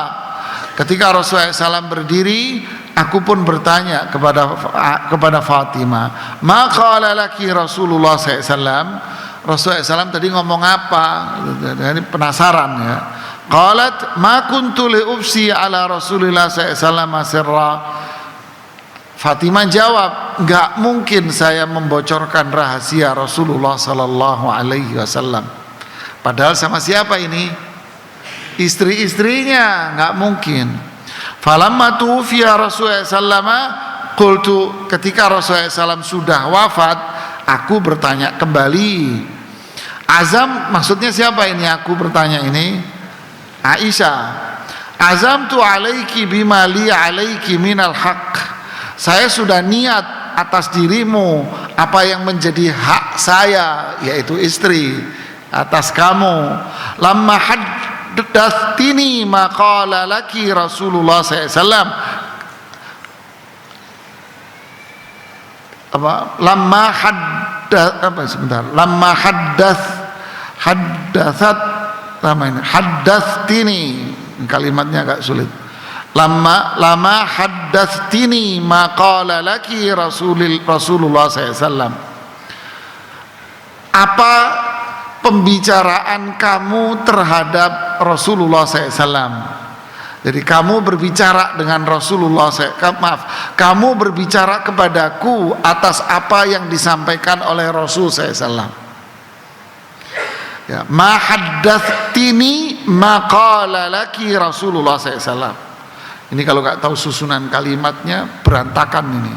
Ketika Rasulullah SAW berdiri, aku pun bertanya kepada Fatimah, ma qala laki Rasulullah SAW. Rasulullah SAW tadi ngomong apa? Ini penasaran ya. Qalat ma kuntu li ufsi ala Rasulillah sallallahu sirra. Fatimah jawab, enggak mungkin saya membocorkan rahasia Rasulullah sallallahu alaihi wasallam. Padahal sama siapa ini? Istri-istrinya, enggak mungkin. Falamma tufiya Rasulullah sallallahu qultu, ketika Rasulullah SAW sudah wafat, aku bertanya kembali. Azam maksudnya siapa ini? Aku bertanya ini Aisyah. Azamtu alaiki bima li alaiki minal haq. Saya sudah niat atas dirimu apa yang menjadi hak saya, yaitu istri, atas kamu. Lamma haddatsini ma qala laki Rasulullah SAW. Lamma haddatsini, kalimatnya agak sulit. Lama haddatsini ma qala laki Rasulullah SAW. Apa pembicaraan kamu terhadap Rasulullah SAW? Jadi kamu berbicara dengan Rasulullah kamu berbicara kepadaku atas apa yang disampaikan oleh Rasul SAW. Ya, ma haddatsini ma qala laki Rasulullah SAW. Ini kalau nggak tahu susunan kalimatnya berantakan ini.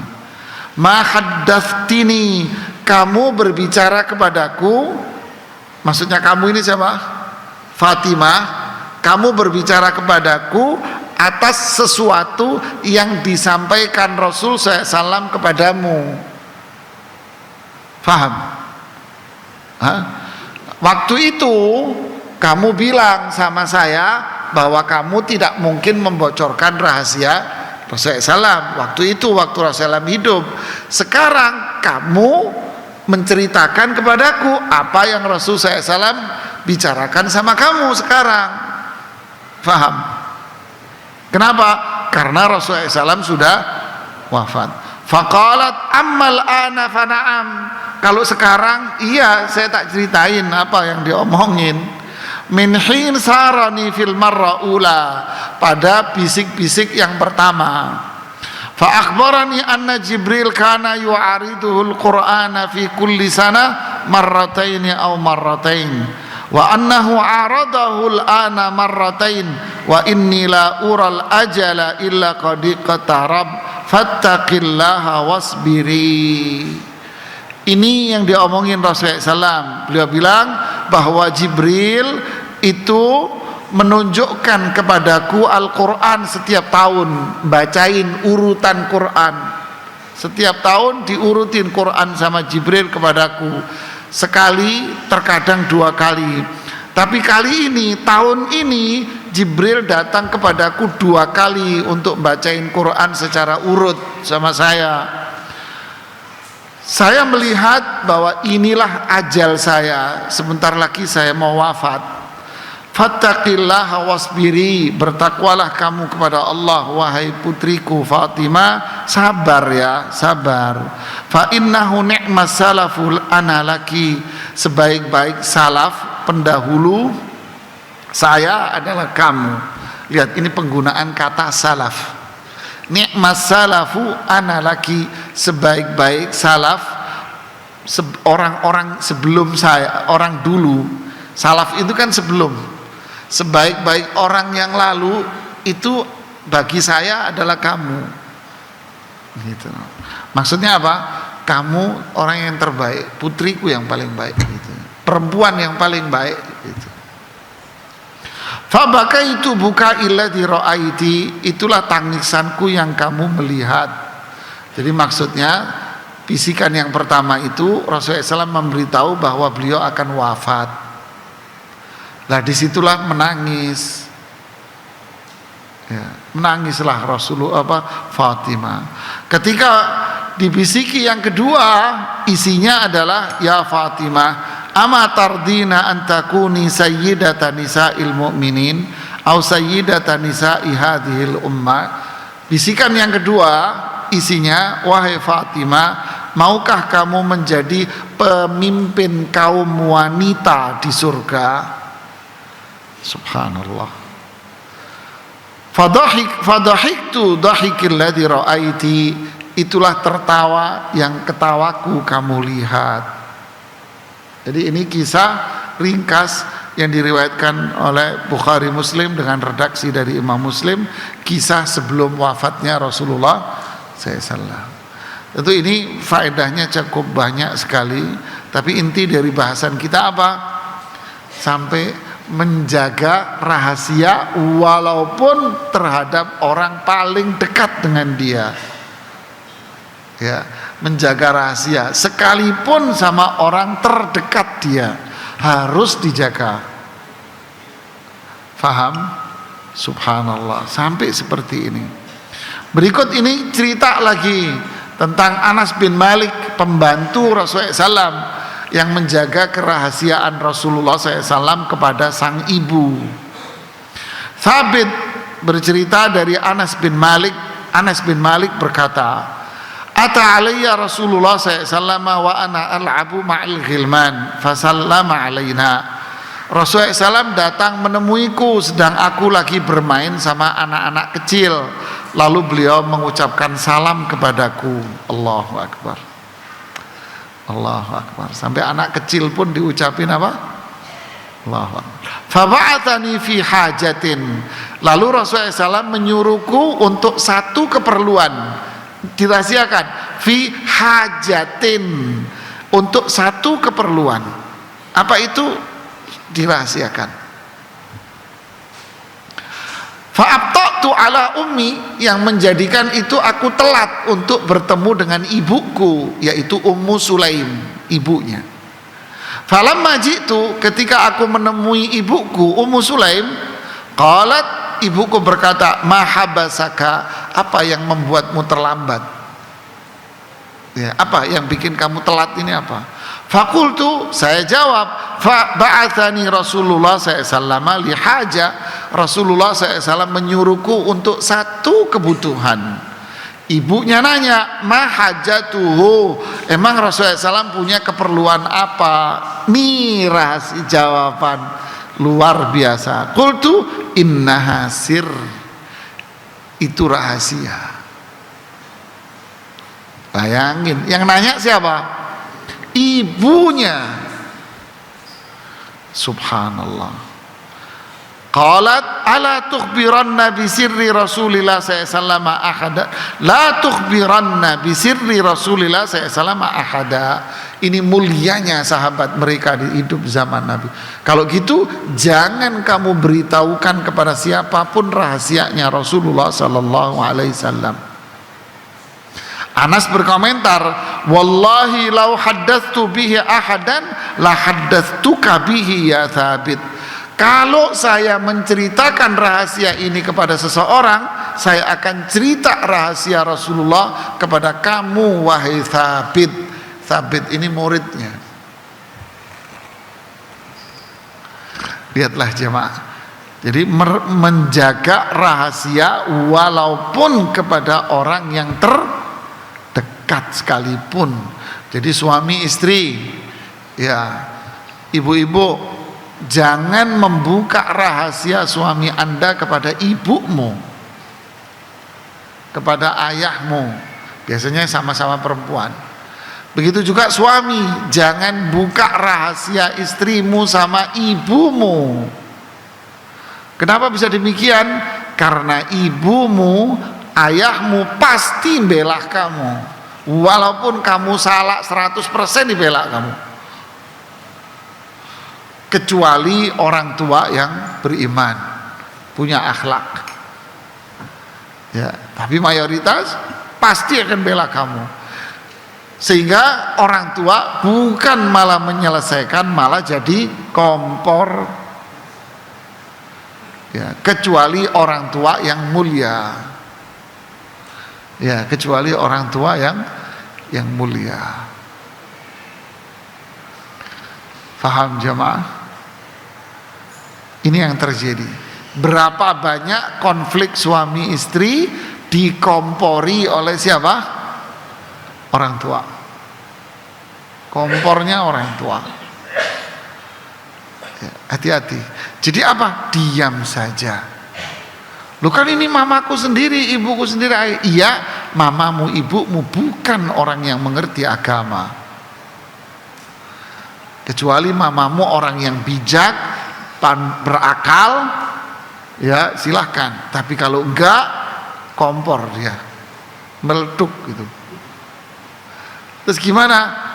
Ma haddatsini, kamu berbicara kepadaku, maksudnya kamu ini siapa? Fatimah, kamu berbicara kepadaku atas sesuatu yang disampaikan Rasul SAW kepadamu. Faham? Hah? Waktu itu kamu bilang sama saya bahwa kamu tidak mungkin membocorkan rahasia Rasulullah SAW. Waktu itu, waktu Rasulullah SAW hidup. Sekarang kamu menceritakan kepadaku apa yang Rasulullah SAW bicarakan sama kamu sekarang. Faham? Kenapa? Karena Rasulullah SAW sudah wafat. Faqalat ammal ana fana'am. Kalau sekarang, iya saya tak ceritain apa yang diomongin. min hin sarani fil marra ula, pada bisik-bisik yang pertama. Fa akhbarani anna Jibril kana yu'ariduhul Qur'ana fi kulli sana marrataini aw marratain wa annahu aradahu al-ana marratain wa inni la ural ajala illa qad iqtarab fattaqillaha wasbiri. Ini yang diomongin Rasulullah SAW. Beliau bilang bahwa Jibril itu menunjukkan kepadaku Al-Quran setiap tahun, bacain urutan Quran. Setiap tahun diurutin Quran sama Jibril kepadaku. Sekali, terkadang 2 kali. Tapi kali ini, tahun ini Jibril datang kepadaku 2 kali untuk bacain Quran secara urut sama saya. Saya melihat bahwa inilah ajal saya, sebentar lagi saya mau wafat. Fattaqillaha wasbiri, bertakwalah kamu kepada Allah wahai putriku Fatimah, sabar ya, sabar. Fa innahu ni'mas salaful ana laki, sebaik-baik salaf pendahulu saya adalah kamu. Lihat, ini penggunaan kata salaf. Ni'mas salafu ana laki, sebaik-baik salaf orang-orang sebelum saya, orang dulu. Salaf itu kan sebelum. Sebaik-baik orang yang lalu itu bagi saya adalah kamu. Gitu. Maksudnya apa? Kamu orang yang terbaik, putriku yang paling baik gitu. Perempuan yang paling baik gitu. Fabakaitu buka illa dira'aiti, itulah tangisanku yang kamu melihat. Jadi maksudnya bisikan yang pertama itu Rasulullah SAW memberitahu bahwa beliau akan wafat. Nah disitulah menangis. Ya, menangislah Rasulullah Fatimah. Ketika dibisiki yang kedua, isinya adalah ya Fatimah, ama tardina antakuni sayyidata nisa'il mu'minin au sayyidata nisa'i hadhil ummah. Bisikan yang kedua isinya, wahai Fatimah, maukah kamu menjadi pemimpin kaum wanita di surga? Subhanallah. Fadhahiktu dhahikil ladzi ra'aiti, itulah tertawa yang ketawaku kamu lihat. Jadi ini kisah ringkas yang diriwayatkan oleh Bukhari Muslim dengan redaksi dari Imam Muslim, kisah sebelum wafatnya Rasulullah SAW. Tentu ini faedahnya cukup banyak sekali, tapi inti dari bahasan kita apa? Sampai menjaga rahasia walaupun terhadap orang paling dekat dengan dia. Ya, menjaga rahasia sekalipun sama orang terdekat dia harus dijaga. Faham? Subhanallah, sampai seperti ini. Berikut ini cerita lagi tentang Anas bin Malik, pembantu Rasulullah SAW yang menjaga kerahasiaan Rasulullah SAW kepada sang ibu. Thabit bercerita dari Anas bin Malik. Anas bin Malik berkata, ata alayya Rasulullah SAW wa ana al'abu ma'al ghilman fasallama alaina. Rasulullah SAW datang menemuiku sedang aku lagi bermain sama anak-anak kecil, lalu beliau mengucapkan salam kepadaku. Allahu Akbar, Allahu Akbar. Sampai anak kecil pun diucapin apa? Allahu Akbar. Faba'athani fi hajatin, lalu Rasulullah SAW menyuruhku untuk satu keperluan, dirahasiakan, fi hajatin, untuk satu keperluan. Apa itu? Dirahasiakan. Fa'abta'tu ala ummi, yang menjadikan itu aku telat untuk bertemu dengan ibuku, yaitu Ummu Sulaim, ibunya. Falamma jitu, ketika aku menemui ibuku Ummu Sulaim, qalat, ibuku berkata, mahabasaka, apa yang membuatmu terlambat? Ya, apa yang bikin kamu telat ini apa? Fakultu, saya jawab, ba'athani Rasulullah SAW li haja. Rasulullah SAW menyuruhku untuk satu kebutuhan. Ibunya nanya, ma hajatuhu, emang Rasulullah SAW punya keperluan apa? Nih rahasia jawaban. luar biasa. Qultu innaha sir, itu rahasia. Bayangin, yang nanya siapa? Ibunya. Subhanallah. Qalat ala tukhbiranna bi sirri Rasulillah sallallahu alaihi wasallam ahada, la tukhbiranna bi sirri Rasulillah sallallahu alaihi wasallam ahada. Ini mulianya sahabat mereka di hidup zaman Nabi. Kalau gitu jangan kamu beritahukan kepada siapapun rahasianya Rasulullah sallallahu alaihi wasallam. Anas berkomentar, wallahi lau haddatstu bihi ahadan la haddatstuka bihi ya Thabit. Kalau saya menceritakan rahasia ini kepada seseorang, saya akan cerita rahasia Rasulullah kepada kamu wahai Thabit. Thabit ini muridnya. Lihatlah jemaah. Jadi menjaga rahasia walaupun kepada orang yang terdekat sekalipun. Jadi suami istri, ya ibu-ibu, jangan membuka rahasia suami Anda kepada ibumu, kepada ayahmu. Biasanya sama-sama perempuan. Begitu juga suami, jangan buka rahasia istrimu sama ibumu. Kenapa bisa demikian? Karena ibumu, ayahmu pasti bela kamu. Walaupun kamu salah 100% dibela kamu. Kecuali orang tua yang beriman, punya akhlak. Ya, tapi mayoritas pasti akan bela kamu. Sehingga orang tua bukan malah menyelesaikan, malah jadi kompor. Ya, kecuali orang tua yang mulia. Ya, kecuali orang tua yang mulia. Faham jemaah? Ini yang terjadi. Berapa banyak konflik suami istri dikompori oleh siapa? Orang tua. Kompornya orang tua. Hati-hati. Jadi apa? Diam saja. Loh kan ini mamaku sendiri, ibuku sendiri. Iya, mamamu, ibumu bukan orang yang mengerti agama. Kecuali mamamu orang yang bijak, berakal, ya silahkan. Tapi kalau enggak, kompor dia, meletup gitu. Terus gimana?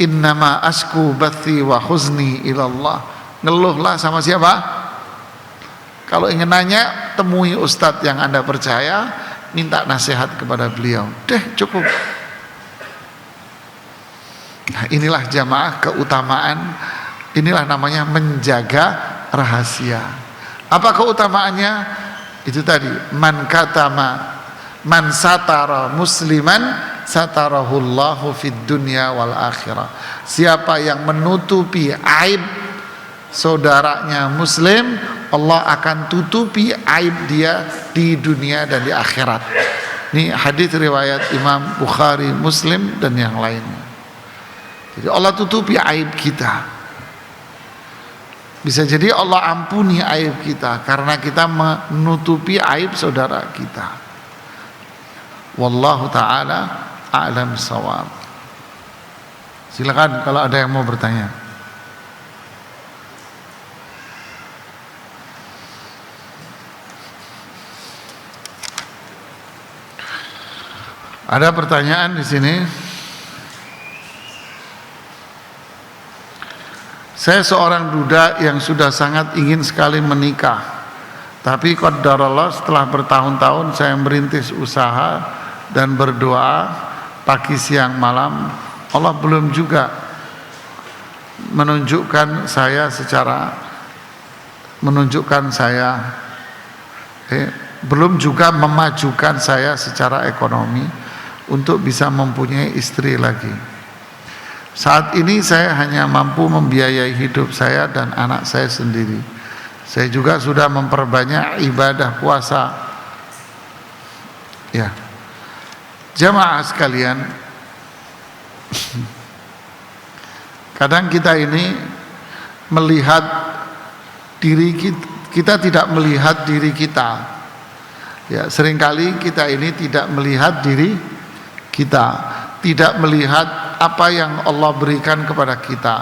Innama asku bathi wa huzni ilallah. Ngeluhlah sama siapa? Kalau ingin nanya, temui ustadz yang Anda percaya, minta nasihat kepada beliau. Cukup. Nah, inilah jamaah keutamaan. Inilah namanya menjaga rahasia. Apa keutamaannya? Itu tadi, man satara musliman satarahullahu fid dunya wal akhirah. Siapa yang menutupi aib saudaranya muslim, Allah akan tutupi aib dia di dunia dan di akhirat. Ini hadis riwayat Imam Bukhari, Muslim dan yang lainnya. Jadi Allah tutupi aib kita. Bisa jadi Allah ampuni aib kita karena kita menutupi aib saudara kita. Wallahu ta'ala a'lam shawab. Silakan kalau ada yang mau bertanya. Ada pertanyaan di sini? Saya seorang duda yang sudah sangat ingin sekali menikah. Tapi qadarullah setelah bertahun-tahun saya merintis usaha dan berdoa pagi siang malam, Allah belum juga menunjukkan saya belum juga memajukan saya secara ekonomi untuk bisa mempunyai istri lagi. Saat ini saya hanya mampu membiayai hidup saya dan anak saya sendiri. Saya juga sudah memperbanyak ibadah puasa. Ya, jamaah sekalian, kadang kita ini melihat kita tidak melihat diri kita. Ya, seringkali kita ini tidak melihat diri kita, tidak melihat apa yang Allah berikan kepada kita,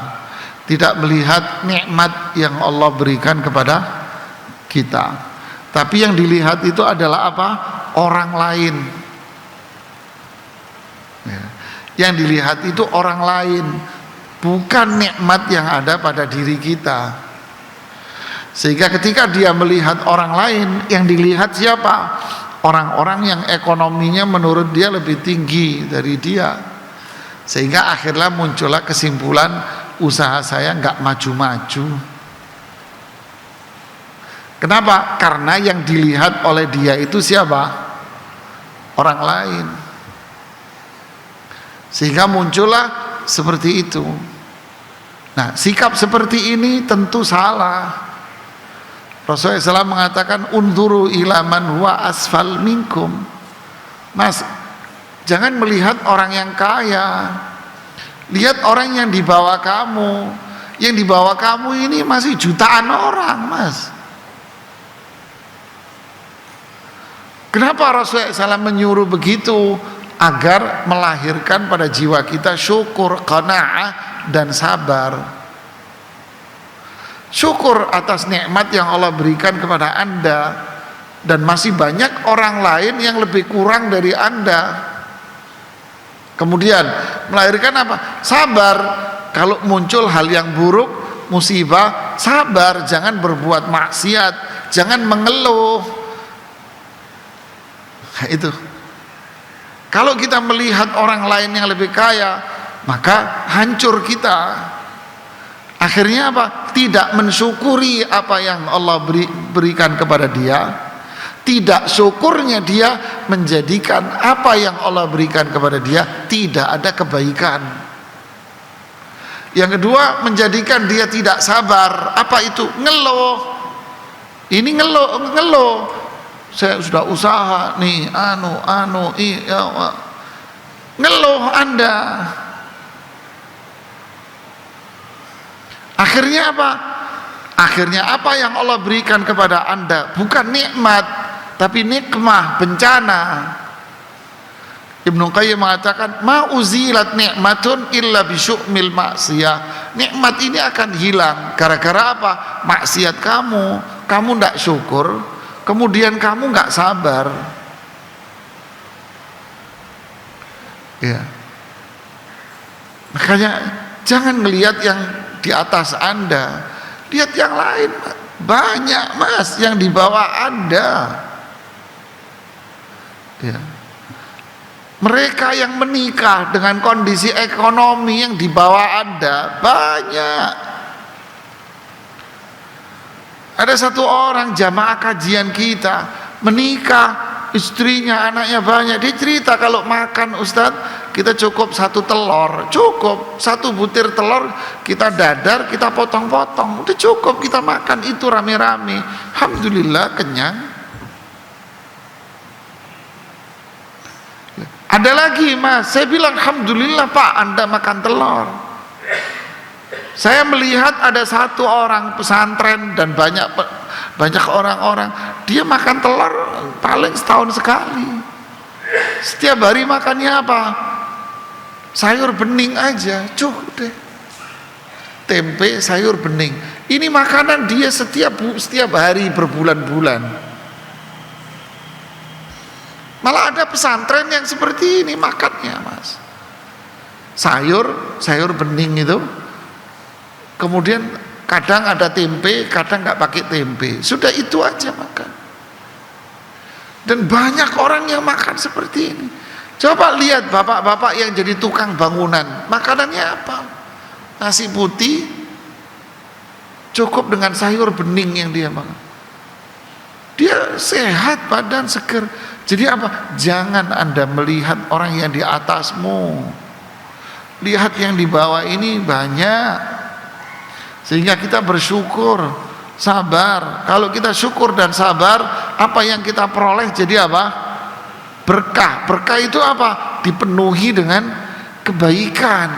tidak melihat nikmat yang Allah berikan kepada kita. Tapi yang dilihat itu adalah apa? Orang lain. Ya. Yang dilihat itu orang lain, bukan nikmat yang ada pada diri kita. Sehingga ketika dia melihat orang lain, yang dilihat siapa? Orang-orang yang ekonominya menurut dia lebih tinggi dari dia. Sehingga akhirnya muncullah kesimpulan, usaha saya nggak maju-maju. Kenapa? Karena yang dilihat oleh dia itu siapa? Orang lain. Sehingga muncullah seperti itu. Nah, sikap seperti ini tentu salah. Rasulullah SAW mengatakan, unduru ila man huwa asfal minkum. Mas, jangan melihat orang yang kaya, lihat orang yang di bawah kamu. Yang di bawah kamu ini masih jutaan orang, mas. Kenapa Rasulullah SAW menyuruh begitu? Agar melahirkan pada jiwa kita syukur, qanaah, dan sabar. Syukur atas nikmat yang Allah berikan kepada Anda, dan masih banyak orang lain yang lebih kurang dari Anda. Kemudian melahirkan apa? Sabar. Kalau muncul hal yang buruk, musibah, sabar, jangan berbuat maksiat, jangan mengeluh. Nah, itu. Kalau kita melihat orang lain yang lebih kaya, maka hancur kita. Akhirnya apa? Tidak mensyukuri apa yang Allah berikan kepada dia. Tidak syukurnya dia menjadikan apa yang Allah berikan kepada dia tidak ada kebaikan. Yang kedua, menjadikan dia tidak sabar. Apa itu? Ngeluh. Ini ngeluh. Saya sudah usaha nih, ngeluh Anda. Akhirnya apa? Akhirnya apa yang Allah berikan kepada Anda bukan nikmat, tapi nikmah, bencana. Ibnu Qayyim mengatakan, ma uzilat nikmatun illa bisyu'mil maksiyah. Nikmat ini akan hilang gara-gara apa? Maksiat kamu tidak syukur, kemudian kamu nggak sabar. Ya. Makanya jangan melihat yang di atas Anda, lihat yang lain. Banyak, mas, yang di bawah Anda. Ya. Mereka yang menikah dengan kondisi ekonomi yang di bawah Anda banyak. Ada satu orang jamaah kajian kita menikah, istrinya, anaknya banyak. Dia cerita, kalau makan, Ustadz, kita cukup satu telur, cukup satu butir telur, kita dadar, kita potong-potong, udah cukup, kita makan itu rame-rame, alhamdulillah kenyang. Ada lagi, mas, saya bilang alhamdulillah pak Anda makan telur. Saya melihat ada satu orang pesantren dan banyak orang-orang, dia makan telur paling setahun sekali. Setiap hari makannya apa? Sayur bening aja, cukup deh. Tempe, sayur bening. Ini makanan dia setiap hari berbulan-bulan. Malah ada pesantren yang seperti ini makannya, mas. Sayur bening itu. Kemudian kadang ada tempe, kadang nggak pakai tempe. Sudah itu aja makan. Dan banyak orang yang makan seperti ini. Coba lihat bapak-bapak yang jadi tukang bangunan, makanannya apa? Nasi putih cukup dengan sayur bening yang dia makan. Dia sehat, badan seger. Jadi apa? Jangan Anda melihat orang yang di atasmu. Lihat yang di bawah ini banyak. Sehingga kita bersyukur, sabar. Kalau kita syukur dan sabar, apa yang kita peroleh jadi apa? Berkah. Berkah itu apa? Dipenuhi dengan kebaikan.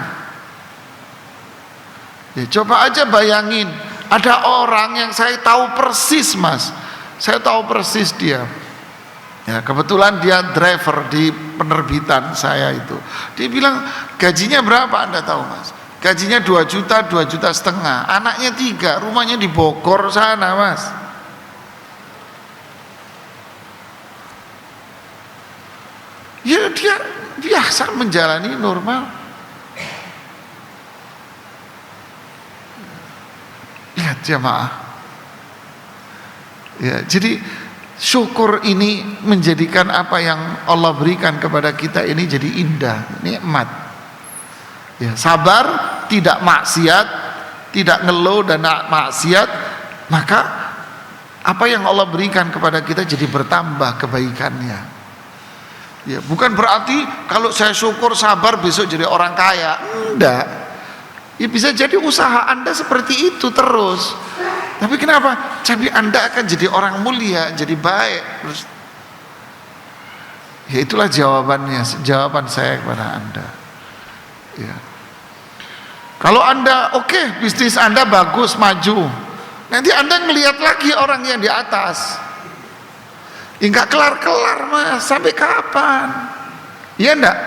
Ya, coba aja bayangin, Ada orang yang saya tahu persis Mas, saya tahu persis dia. Ya, kebetulan dia driver di penerbitan saya itu. Dia bilang gajinya berapa Anda tahu Mas? Gajinya 2 juta, 2,5 juta. Anaknya 3, rumahnya di Bogor sana Mas. Ya dia biasa menjalani normal. Lihat jamaah. Ya, jadi syukur ini menjadikan apa yang Allah berikan kepada kita ini jadi indah, nikmat. Ya, sabar, tidak maksiat, tidak ngeluh dan maksiat, maka apa yang Allah berikan kepada kita jadi bertambah kebaikannya. Ya, bukan berarti kalau saya syukur sabar besok jadi orang kaya, enggak. Ya bisa jadi usaha Anda seperti itu terus. Tapi kenapa? Tapi Anda akan jadi orang mulia, jadi baik. Terus, ya itulah jawabannya, jawaban saya kepada Anda. Ya. Kalau Anda oke, bisnis Anda bagus, maju. Nanti Anda ngelihat lagi orang yang di atas. Enggak kelar-kelar Mas, sampai kapan? Iya enggak?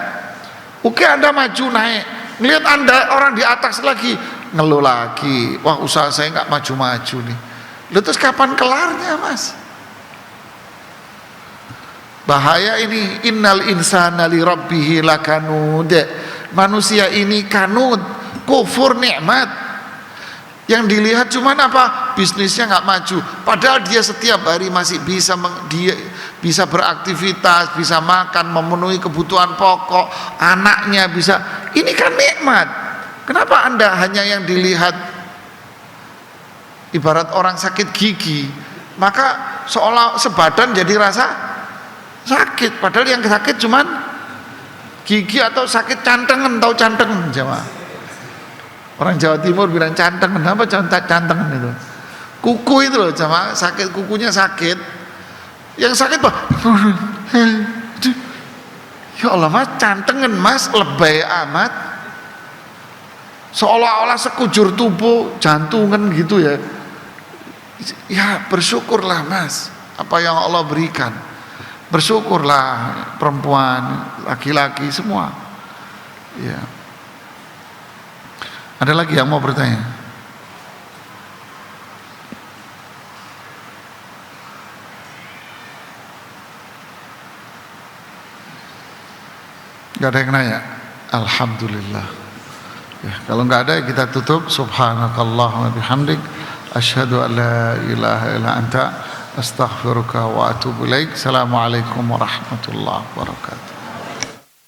Oke Anda maju naik, ngelihat Anda orang di atas lagi, ngeluh lagi, wah usaha saya nggak maju-maju nih. Lalu terus kapan kelarnya Mas? Bahaya ini. Innal insana li rabbih lakanud. Manusia ini kanud, kufur nikmat. Yang dilihat cuman apa? Bisnisnya nggak maju. Padahal dia setiap hari masih bisa dia bisa beraktivitas, bisa makan, memenuhi kebutuhan pokok, anaknya bisa. Ini kan nikmat. Kenapa Anda hanya yang dilihat ibarat orang sakit gigi, maka seolah sebadan jadi rasa sakit, padahal yang sakit cuman gigi atau sakit cantengan, tahu cantengan Jawa? Orang Jawa Timur bilang cantengan, apa cantengan itu? Kuku itu loh Jawa, sakit kukunya sakit. Yang sakit apa? Ya Allah Mas, cantengan Mas, lebay amat. Seolah-olah sekujur tubuh jantungan gitu ya. Ya bersyukurlah Mas apa yang Allah berikan. Bersyukurlah perempuan, laki-laki semua. Ya. Ada lagi yang mau bertanya? Gak ada yang nanya? Alhamdulillah. Ya, kalau nggak ada kita tutup. Subhanakallahumma bihamdik, asyhadu an la ilaha illa anta, astaghfiruka wa atubu ilaik. Assalamualaikum warahmatullahi wabarakatuh.